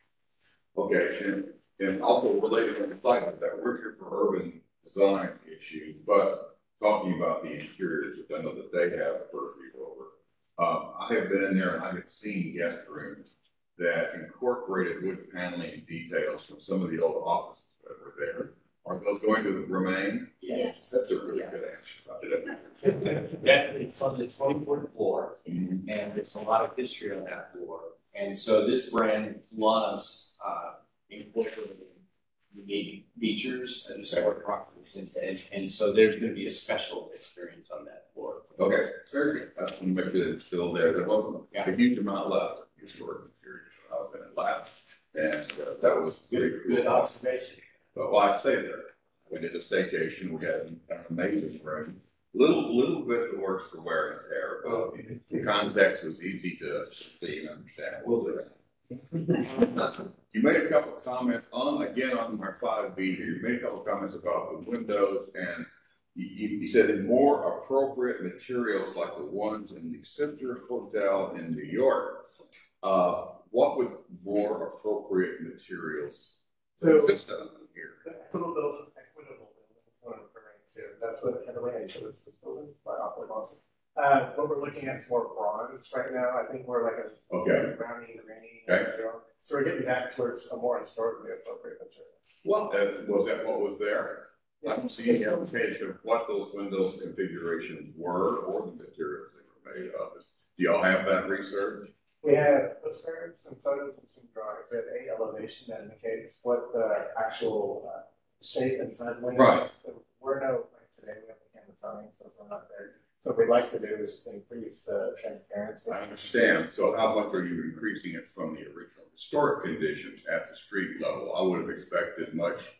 Okay, and also related to the fact that we're here for urban design issues, but talking about the interiors, which I know that they have purview over. I have been in there and I have seen guest rooms that incorporated wood paneling details from some of the old offices that were there. Are those going to remain? Yes. That's a really good answer. Yeah, it's on the 24th floor, and there's a lot of history on that floor. And so this brand loves incorporating unique features and historic properties into it. And so there's going to be a special experience on that floor. Okay, very good. I want to make sure that it's still there. There wasn't a huge amount left of historic materials when I was in it last. And that was Good observation. But like I say there, we did a staycation, we had an amazing room. Little bit the worse for wear and tear, but the context was easy to see and understand. You made a couple of comments on my 5B here, you made a couple of comments about the windows, and you said that more appropriate materials like the ones in the Center Hotel in New York. What would more appropriate materials consist of here? Equitable building, that's what I'm referring to. That's what the way I showed this building by Awkward Boston. What we're looking at is more bronze right now. I think we're like a brownie grainy material. So we're getting back towards a more historically appropriate material. Well, was that what was there? Yes. I don't see any indication of what those windows configurations were or the materials they were made of. Do y'all have that research? We have some photos and some drawings. We have a elevation that indicates what the actual shape and size of windows. Right. We're like today we have the camera sign, so we're not there. So what we'd like to do is just increase the transparency. I understand. So how much are you increasing it from the original historic conditions at the street level? I would have expected much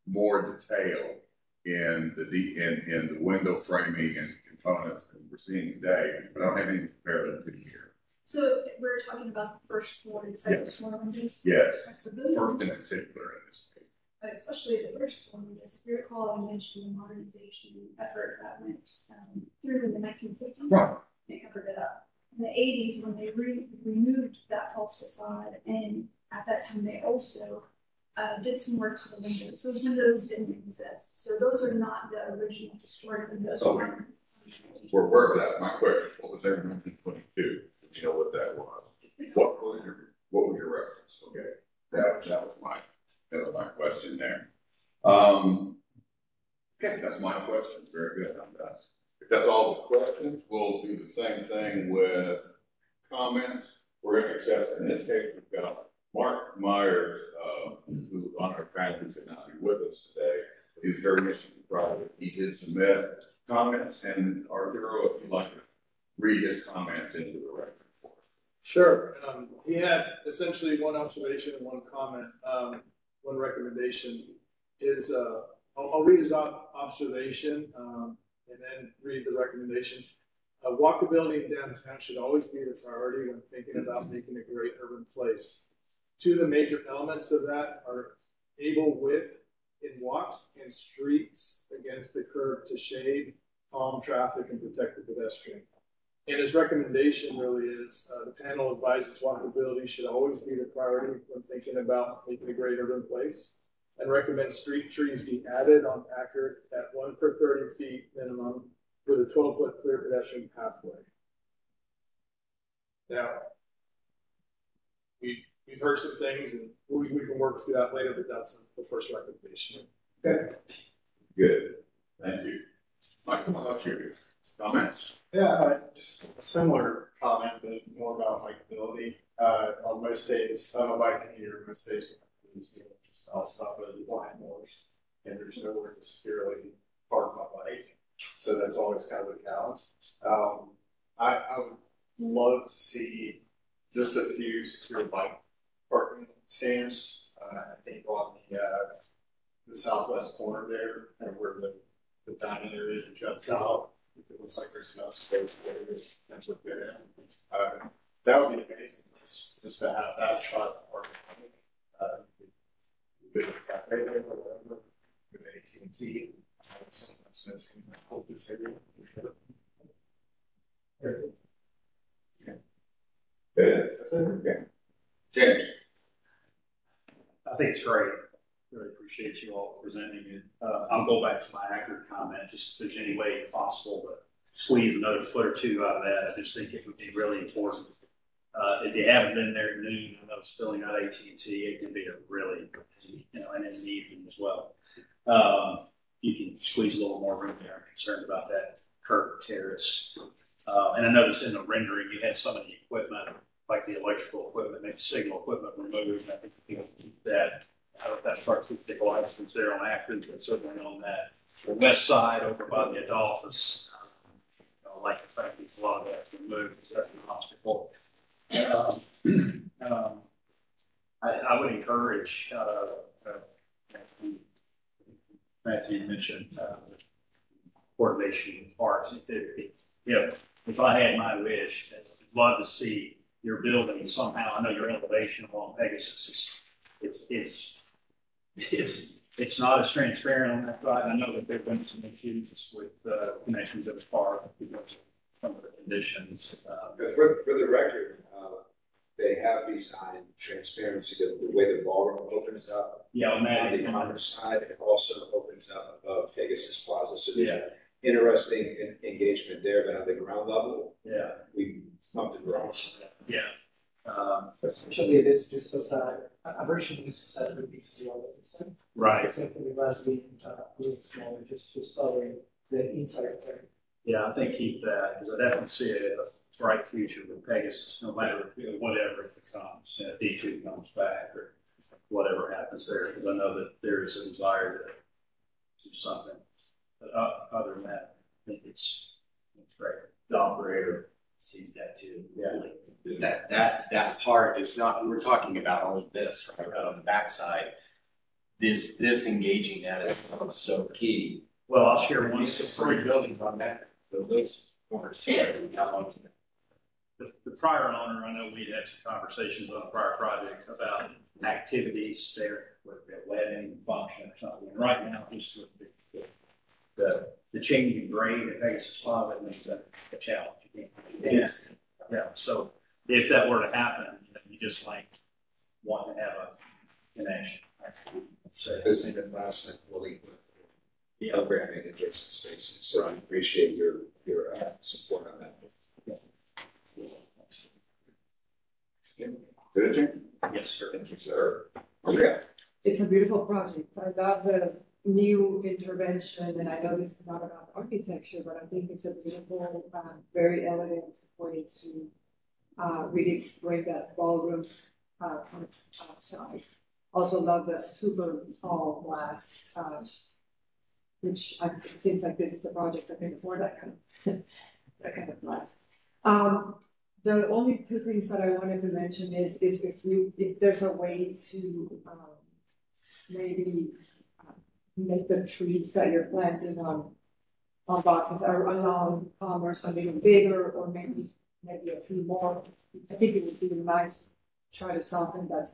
more detail in the window framing and components that we're seeing today, but I don't have anything to compare them to here. So we're talking about the first floor and second floor windows? Yes, So those, first in particular in this case. especially the first floor windows, if you recall, I mentioned the modernization effort that went through in the 1950s. Right. They covered it up. In the 80s, when they removed that false facade, and at that time they also did some work to the windows. Those windows didn't exist. So those are not the original historic windows. Okay. We're aware of that. My question, what was there in 1922? Did you know what that was? What was your reference? Okay. That was my question there. Okay, that's my question. Very good. I'm done. If that's all the questions, we'll do the same thing with comments. We're going to accept, in this case, we've got Mark Myers, who on our faculty could not be with us today. He's very interested in the project. He did submit comments, and Arturo, if you'd like to read his comments into the record for us. Sure. He had essentially one observation and one comment. One recommendation is, I'll read his observation and then read the recommendation. Walkability in downtown should always be the priority when thinking about making a great urban place. Two of the major elements of that are able width in walks and streets against the curb to shade, calm traffic, and protect the pedestrian. And his recommendation really is, the panel advises walkability should always be the priority when thinking about making a great urban place, and recommends street trees be added on Packard at 1 per 30 feet minimum with a 12-foot clear pedestrian pathway. Now, we've heard some things, and we can work through that later, but that's the first recommendation. Okay. Good. Thank you. Michael, how about you? Comments? Yeah, just a similar comment, but more about likability. On most days, I'm a bike here, most days I'll stop at the blind doors. and there's nowhere to securely park my bike. So that's always kind of a challenge. I would love to see just a few secure bike parking stands. I think on the southwest corner there, and where the dining area juts out, it looks like there's enough space there to potentially fit in. That would be amazing, just to have that spot to park. Good cafe there, or whatever. Good AT&T. Something that's missing. I hope this area. Jamie. I think it's great. Really appreciate you all presenting it. I'll go back to my accurate comment, just if there's any way possible to squeeze another foot or two out of that. I just think it would be really important. If you haven't been there at noon, I know it's filling out AT&T, it can be a really, and in the evening as well. You can squeeze a little more room there. I'm concerned about that curved terrace. And I noticed in the rendering, you had some of the equipment, like the electrical equipment, maybe signal equipment removed. I think you can keep that. I don't know if that starts with the license there on Akron, but certainly on that the west side over by the office. I like the fact that a lot of that's removed because that's the hospital. I would encourage, Matthew mentioned coordination with parks. If I had my wish, I'd love to see your building somehow. I know your elevation along Pegasus it's not as transparent on that side. I know that there've been some issues with connections of the park because of some of the conditions. For the record, they have designed transparency the way the ballroom opens up. Yeah, on the commerce side, it also opens up above Pegasus Plaza. So there's interesting engagement there, but on the ground level, we bumped the ground. Yeah. Essentially, it is just facade. A version of this facade would be still right. It's simply rather just covering the inside there. Yeah, I think keep that because I definitely see a bright future with Pegasus, no matter whatever it becomes. D2 comes back or whatever happens there, because I know that there is a desire to do something. But other than that, I think it's great. The operator sees that too. Yeah. That part is not, we're talking about all of this, right? On the backside, this engaging that is so key. Well, I'll share one. There's 3 buildings on that. So those corners too. The prior owner, I know we'd had some conversations on a prior project about activities there with the wedding function or something. And right now, just with the changing grade at Pegasus Plaza, makes that a challenge. Yes. Yeah. So if that were to happen, you just want to have a connection. So this is the last with programming adjacent spaces. So I appreciate your support on that. Yes, sir. Thank you, sir. Okay. It's a beautiful project. I love the new intervention, and I know this is not about architecture, but I think it's a beautiful, very elegant way to really bring that ballroom outside. Also love the super tall glass, which it seems like this is a project that can afford that kind of glass. The only 2 things that I wanted to mention is if there's a way to maybe make the trees that you're planting on boxes or along Commerce a little bigger, or maybe a few more. I think it would be nice to try to soften that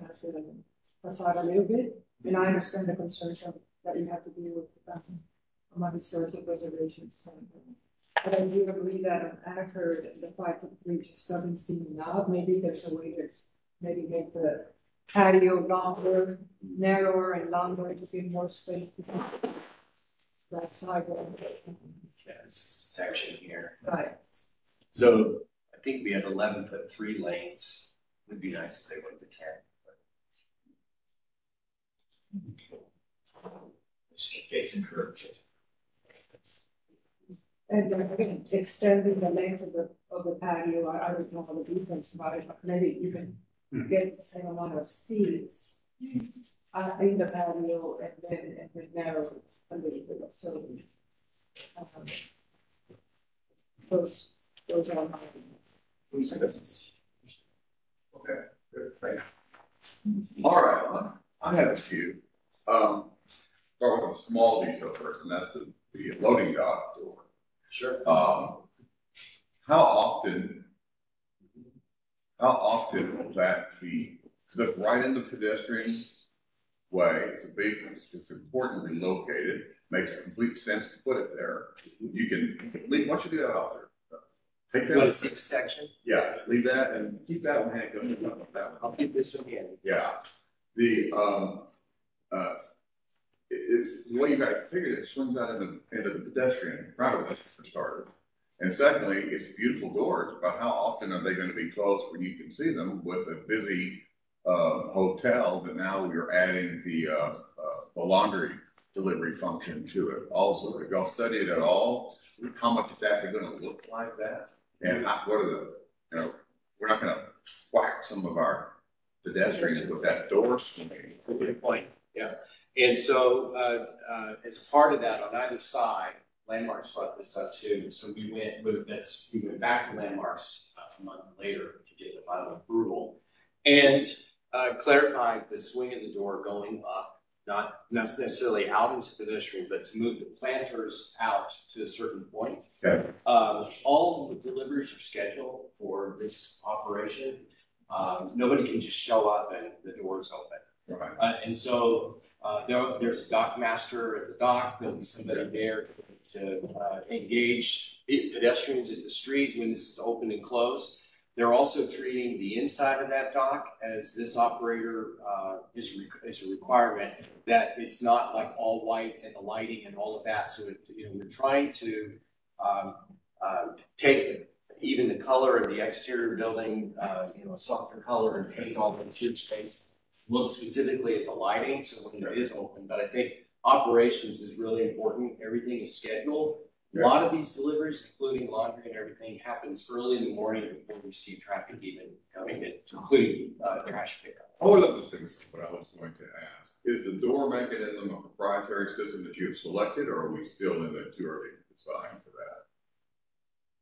facade a little bit. And I understand the concerns that you have to deal with from a historical preservation standpoint. But I do agree that on Akron, the 5'3" just doesn't seem enough. Maybe there's a way to maybe make the patio longer, narrower and longer to give more space to that sidewalk. Yeah, this is a section here. Right. So I think we have 11.3 lanes. It would be nice if they went to 10. Facing curves. And again, extending the length of the patio, I don't know how the defense about it, but maybe you can get the same amount of seats In the patio and then narrows a little bit, so. Those are my. Okay, good, thank you. All right, I have a few. Start with a small detail first, and that's the loading dock door. Sure. How often will that be? Because it's right in the pedestrian way. It's importantly located. Makes complete sense to put it there. You can leave. Why don't you do that off there? Take that. You want to see the section? Yeah, leave that and keep that one handcuffed. That one. I'll keep this one handy. Yeah. The way you got it figured, it swings out into the pedestrian right away for starters. And secondly, it's beautiful doors, but how often are they going to be closed where you can see them with a busy hotel that now we're adding the laundry delivery function to it also? If y'all study it at all, how much it's actually going to look like that? And what are the, we're not going to whack some of our pedestrians with that door swinging. Good point. Yeah. And so as a part of that, on either side, Landmarks brought this up too. So we went back to Landmarks a month later to get the final approval and clarified the swing of the door going up, not necessarily out into pedestrian, but to move the planters out to a certain point. Okay. All the deliveries are scheduled for this operation. Nobody can just show up and the door's open. Right. And so there's a dock master at the dock. There'll be somebody there to engage pedestrians at the street when this is open and closed. They're also treating the inside of that dock as this operator is a requirement that it's not like all white and the lighting and all of that. So we're trying to take even the color of the exterior building, a softer color, and paint all the interior space. Look specifically at the lighting, so when it is open. But I think operations is really important. Everything is scheduled. Yeah. A lot of these deliveries, including laundry and everything, happens early in the morning before we see traffic even coming in, including trash pickup. One of the things what I was going to ask is the door mechanism a proprietary system that you have selected, or are we still in the too early design for that?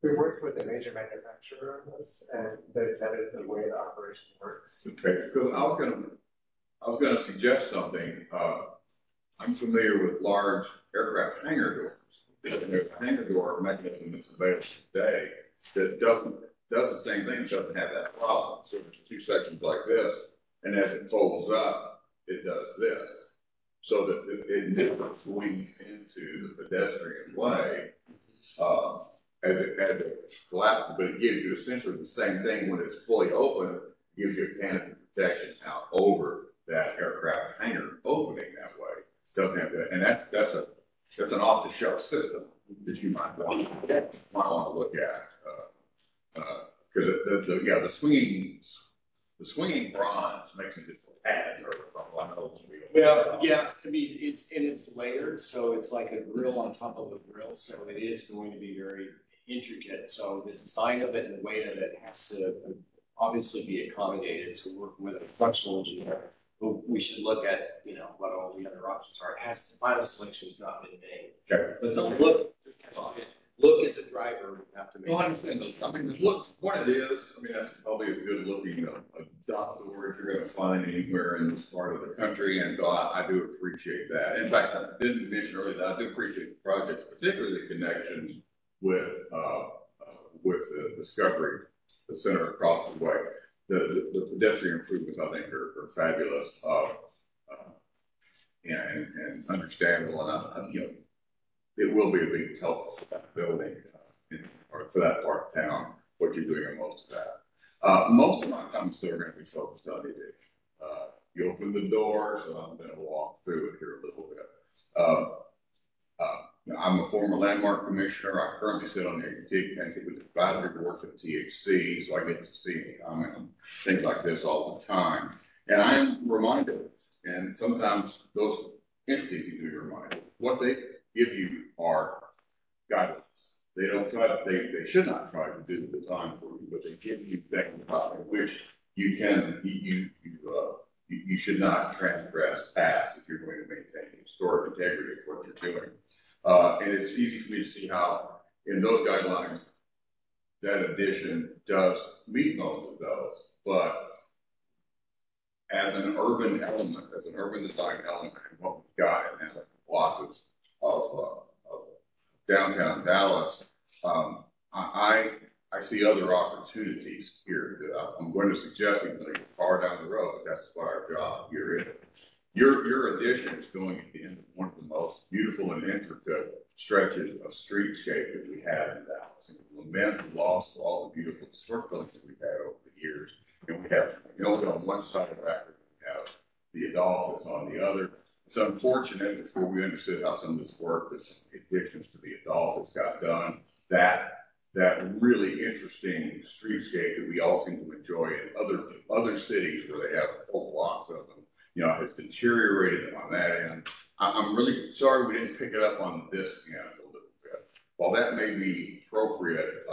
We worked with a major manufacturer on this, and they've vetted the way the operation works. Okay, because I was going to suggest something. I'm familiar with large aircraft hangar doors. There's a hangar door mechanism that's available today that does the same thing. It doesn't have that problem. So there's two sections like this, and as it folds up, it does this, so that it never swings into the pedestrian way as it collapses. But it gives you essentially the same thing when it's fully open. It gives you a canopy protection out over that aircraft hangar opening that way. Doesn't have that, and that's an off-the-shelf system that you might want to look at, because the swinging bronze makes it just a pad or one of those wheels. Yeah. I mean, it's layered, so it's like a grill on top of a grill, so it is going to be very intricate. So the design of it and the weight of it has to obviously be accommodated. So working with a structural engineer, we should look at what all the other options are. It has the final selection has not been made. Okay. But the look as a driver we have to make. Well, I understand. I mean, look what it is. I mean, that's probably as good looking a dock door as you're going to find anywhere in this part of the country, and so I do appreciate that. In fact, I didn't mention earlier that I do appreciate the project, particularly the connections with the Discovery, the center across the way. The pedestrian improvements, I think, are fabulous, and understandable, and it will be a big help for that building or for that part of town. What you're doing in most of that. Most of my comments are going to be focused on the addition. You open the door, so I'm going to walk through it here a little bit. I'm a former landmark commissioner. I currently sit on the Antiquity Advisory Board for the THC, so I get to see and comment on things like this all the time. And I am reminded, and sometimes those entities you do reminded, what they give you are guidelines. They don't try to, they should not try to do the design for you, but they give you things about which you can, you you should not transgress past if you're going to maintain historic integrity of what you're doing. And it's easy for me to see how, in those guidelines, that addition does meet most of those. But as an urban element, as an urban design element, what we've got in that block of downtown Dallas, I see other opportunities here that I'm going to suggest, even though you're far down the road, but that's what our job here is. Your addition is going at the end of one of the most beautiful and intricate stretches of streetscape that we have in Dallas. And we lament the loss of all the beautiful historic buildings that we've had over the years. And we have, on one side of that, we have the Adolphus on the other. It's unfortunate, before we understood how some of this work, this additions to the Adolphus got done, that really interesting streetscape that we all seem to enjoy in other cities where they have whole blocks of them, has deteriorated on that end. I'm really sorry we didn't pick it up on this end a little bit. While that may be appropriate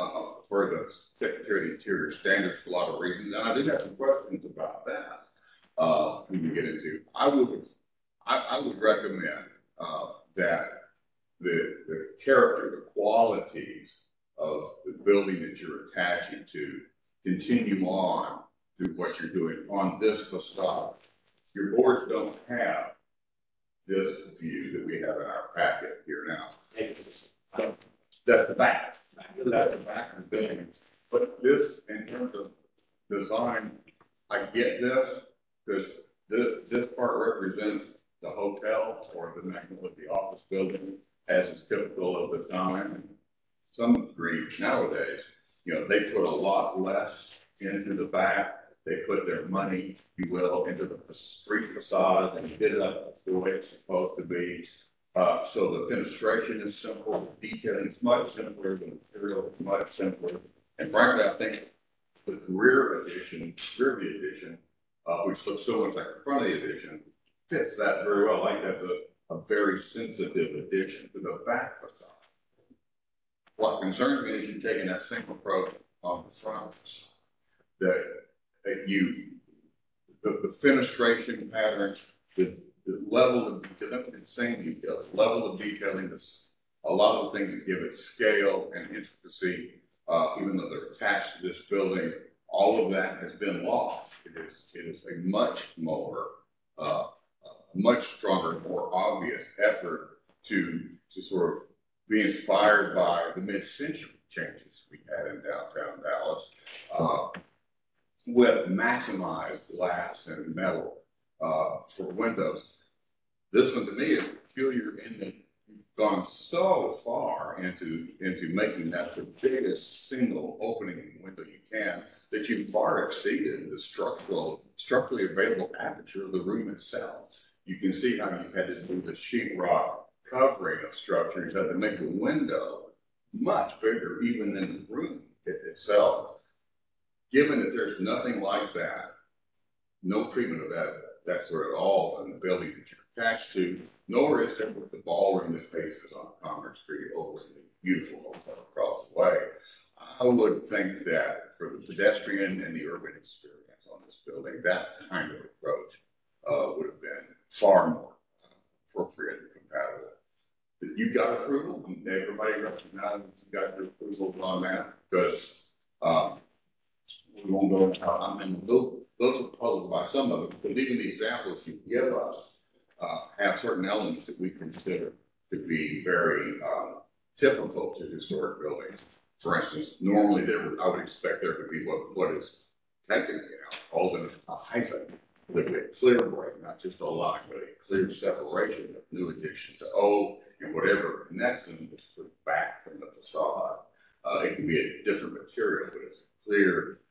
for the Secretary of the Interior standards for a lot of reasons, and I do have some questions about that we can get into. I would recommend that the character, the qualities of the building that you're attaching to continue on through what you're doing on this facade. Your boards don't have this view that we have in our packet here now. That's the back. That's the back of the building. But this, in terms of design, I get this because this part represents the hotel or the Magnolia office building as is typical of the time. Some degree nowadays, they put a lot less into the back. They put their money, if you will, into the street facade and did it up the way it's supposed to be. So the fenestration is simple, the detailing is much simpler, the material is much simpler. And frankly, I think the rear view addition, which looks so much like the front of the addition, fits that very well. I think that's a very sensitive addition to the back facade. What concerns me is you taking that same approach on the front facade. The fenestration pattern, the level of detail, the same details, level of detailing, a lot of the things that give it scale and intricacy, even though they're attached to this building, all of that has been lost. It is a much more, much stronger, more obvious effort to sort of be inspired by the mid-century changes we had in downtown Dallas. With maximized glass and metal for windows. This one to me is peculiar in that you've gone so far into making that the biggest single opening window you can that you've far exceeded the structurally available aperture of the room itself. You can see how you've had to do the sheetrock covering of structure. You've had to make the window much bigger even than the room itself. Given that there's nothing like that, no treatment of that sort at all in the building that you're attached to, nor is there with the ballroom that faces on Commerce Street over the beautiful hotel across the way. I would think that for the pedestrian and the urban experience on this building, that kind of approach would have been far more appropriate and compatible. You got approval, and everybody recognizes you got your approval on that, because we won't go into how, I mean, those are posed by some of it, but even the examples you give us have certain elements that we consider to be very typical to historic buildings. For instance, normally I would expect there to be what is technically called a hyphen, with a clear break, not just a line, but a clear separation of new addition to old, and whatever connects them is put back from the facade. It can be a different material, but it's a clear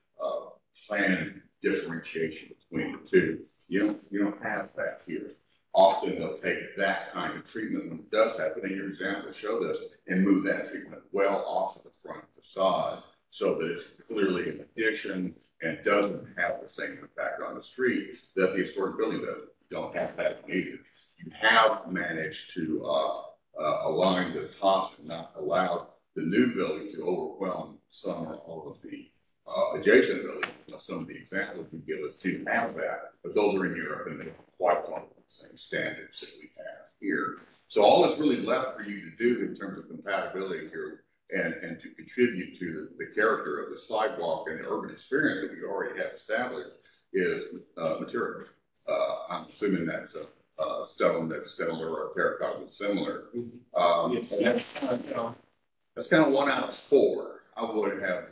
planned differentiation between the two. You don't have that here. Often they'll take that kind of treatment when it does happen, and your example showed us, and move that treatment well off of the front facade so that it's clearly an addition and doesn't have the same impact on the street that the historic building does. You don't have that either. You have managed to align the tops and not allow the new building to overwhelm some or all of the adjacent buildings. some of the examples you give us didn't have that, but those are in Europe and they don't quite want the same standards that we have here. So all that's really left for you to do in terms of compatibility here and to contribute to the character of the sidewalk and the urban experience that we already have established is material. I'm assuming that's a stone that's similar or a terracotta that's similar. That's kind of 1 out of 4. I would have.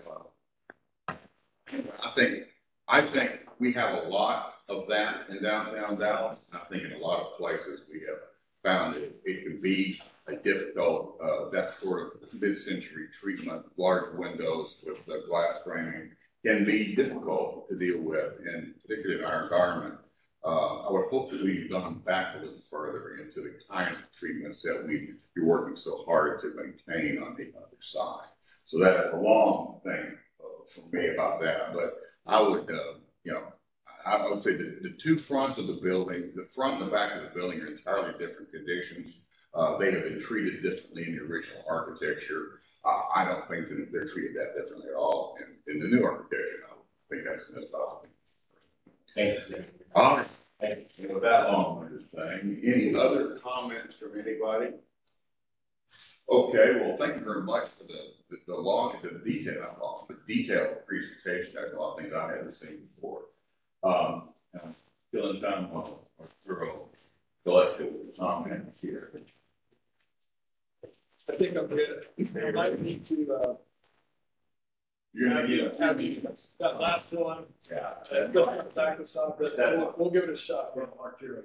I think we have a lot of that in downtown Dallas. I think in a lot of places we have found it can be a difficult, that sort of mid-century treatment, large windows with the glass framing can be difficult to deal with, and particularly in our environment. I would hope that we've gone back a little further into the kind of treatments that we're working so hard to maintain on the other side. So that's a long thing for me about that, but I would, I would say the two fronts of the building, the front and the back of the building are entirely different conditions. They have been treated differently in the original architecture. I don't think that they're treated that differently at all in the new architecture. I think that's a problem. Thank you. With that long-winded thing, any other comments from anybody? Okay, well, thank you very much for the detailed presentation. That's a lot of things I haven't seen before. Still in time for thorough collective comments here. I think I'm good. I might need to You're gonna get that last one. Yeah. Go back to some, but we'll give it a shot. Mark here,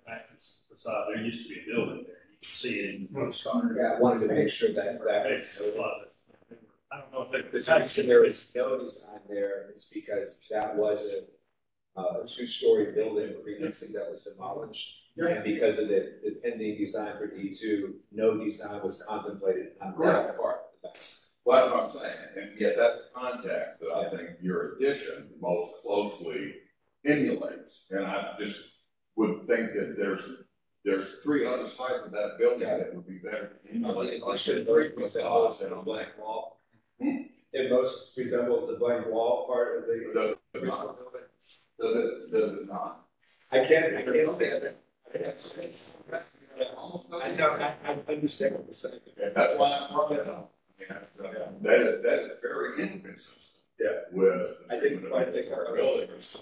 back facade, there used to be a building there, you can see it in the postcard. Yeah, I wanted to make sure that I don't know if the fact that there is no design there is because that was a two-story building previously that was demolished. Yeah. And because of the pending design for D2, no design was contemplated on that part of the back. Well, that's what I'm saying, and yet that's the context that I think your addition most closely emulates. And I just would think that there's 3 other sides of that building that would be better to emulate. And a blank wall. It most resembles the blank wall part of the original building. Does it not? I can't stand it. I know, I understand what you're saying. That's why I'm brought it up. That is very inconsistent. Yeah. With I think our buildings.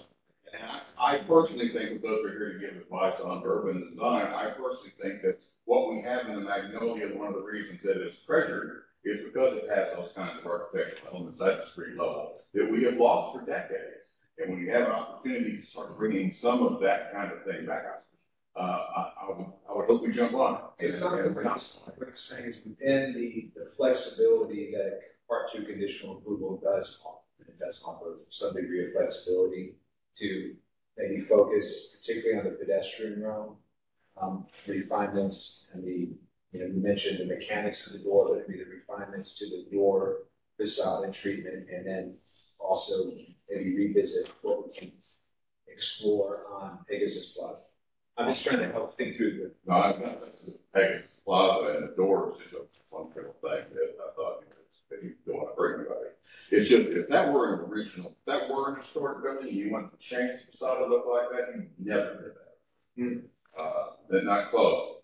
And I personally think, because we're here to give advice on urban design, I personally think that what we have in the Magnolia, one of the reasons that it's treasured is because it has those kinds of architectural elements at the street level that we have lost for decades. And when you have an opportunity to start bringing some of that kind of thing back up, I would hope we jump on it. So what I'm saying is within the flexibility that Part 2 conditional approval does offer, it does offer some degree of flexibility to maybe focus particularly on the pedestrian realm, refinements and you mentioned the mechanics of the door, but maybe the refinements to the door facade and treatment, and then also maybe revisit what we can explore on Pegasus Plaza. I'm just trying to help think through No, I've got Pegasus Plaza and the door is just a fun little thing that I thought you don't want to bring anybody. It's just, if that were an original, if that were an historic building, you want to change the facade to look like that, you never did that. They're not close.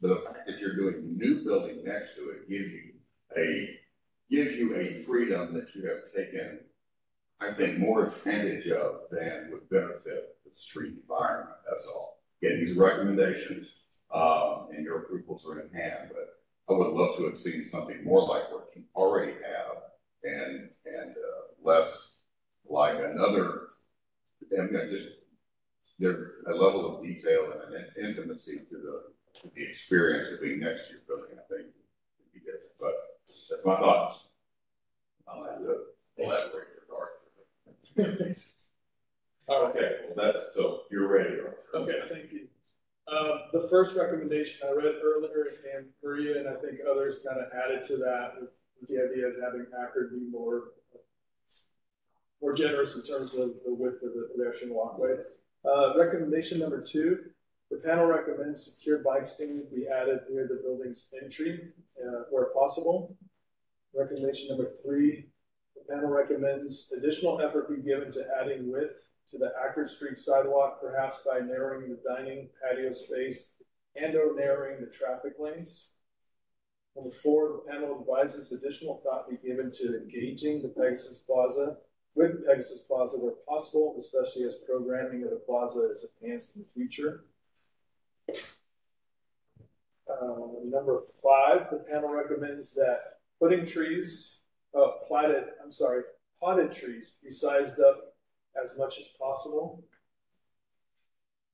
But the fact that you're doing a new building next to it gives you a freedom that you have taken, I think, more advantage of than would benefit the street environment. That's all. Again, these recommendations and your approvals are in hand, but I would love to have seen something more like what you already have and less like another. And just there's a level of detail and an intimacy to the experience of being next to your building. I think would be different, but that's my thoughts. I'll have to elaborate for Garth. Okay, well so you're ready. Okay, thank you. The first recommendation I read earlier, and Maria and I think others kind of added to that with the idea of having Packard be more generous in terms of the width of the pedestrian walkway. Recommendation number 2, the panel recommends secure bike stands be added near the building's entry where possible. Recommendation number 3, the panel recommends additional effort be given to adding width to the Ackerd Street sidewalk, perhaps by narrowing the dining patio space and or narrowing the traffic lanes. Number 4, the panel advises additional thought be given to engaging the Pegasus Plaza with Pegasus Plaza where possible, especially as programming of the plaza is enhanced in the future. Number 5, the panel recommends that potted trees be sized up as much as possible.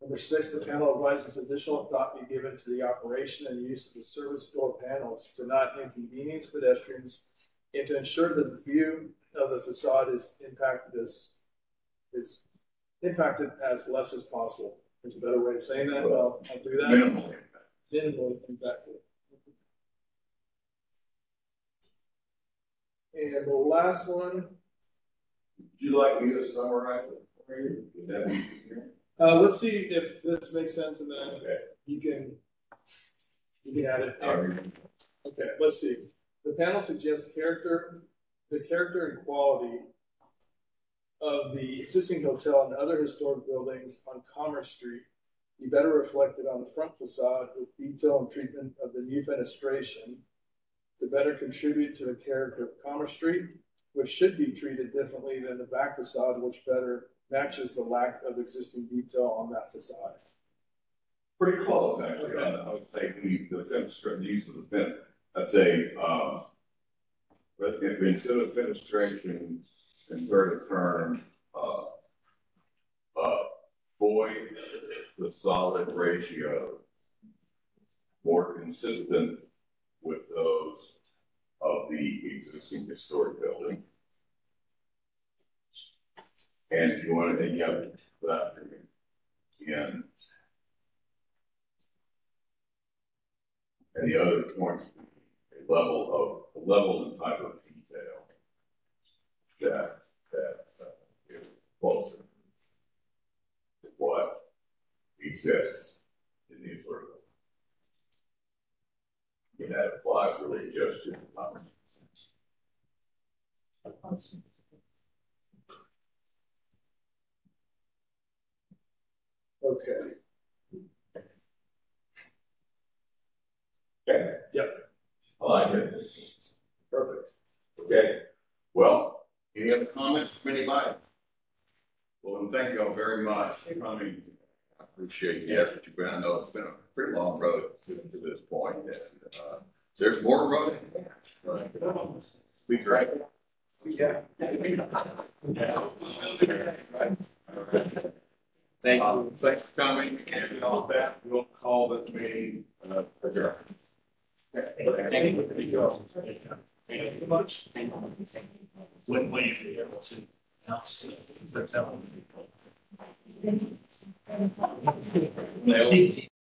Number 6, the panel advises additional thought be given to the operation and use of the service door panels to not inconvenience pedestrians and to ensure that the view of the facade is impacted as less as possible. There's a better way of saying that. Well, I'll do that. Minimally. Minimally impacted. And the last one. Would you like me to summarize it for you? Is that easier? Let's see if this makes sense, and then you can add it. Okay, let's see. The panel suggests the character and quality of the existing hotel and other historic buildings on Commerce Street be better reflected on the front facade with detail and treatment of the new fenestration to better contribute to the character of Commerce Street, which should be treated differently than the back facade, which better matches the lack of existing detail on that facade. Pretty close, actually. Okay. I would say the use of the fin. I'd say, but if instead of fenestration, insert a term, void the solid ratio more consistent with those of the existing historic building. And if you want to take out that again, and the other points, a level and type of detail that is closer to what exists in these sort of. And that applies really just to the common sense. Okay. Okay. Yep. I like it. Perfect. Okay. Well, any other comments from anybody? Well, thank you all very much for coming. I appreciate the effort you've been. I know it's been a pretty long road to this point. And, there's more road ahead. Be great. Yeah. Thank you. Thanks for coming. And all that, we'll call this meeting adjourned. Thank you so much. When you be able to announce it,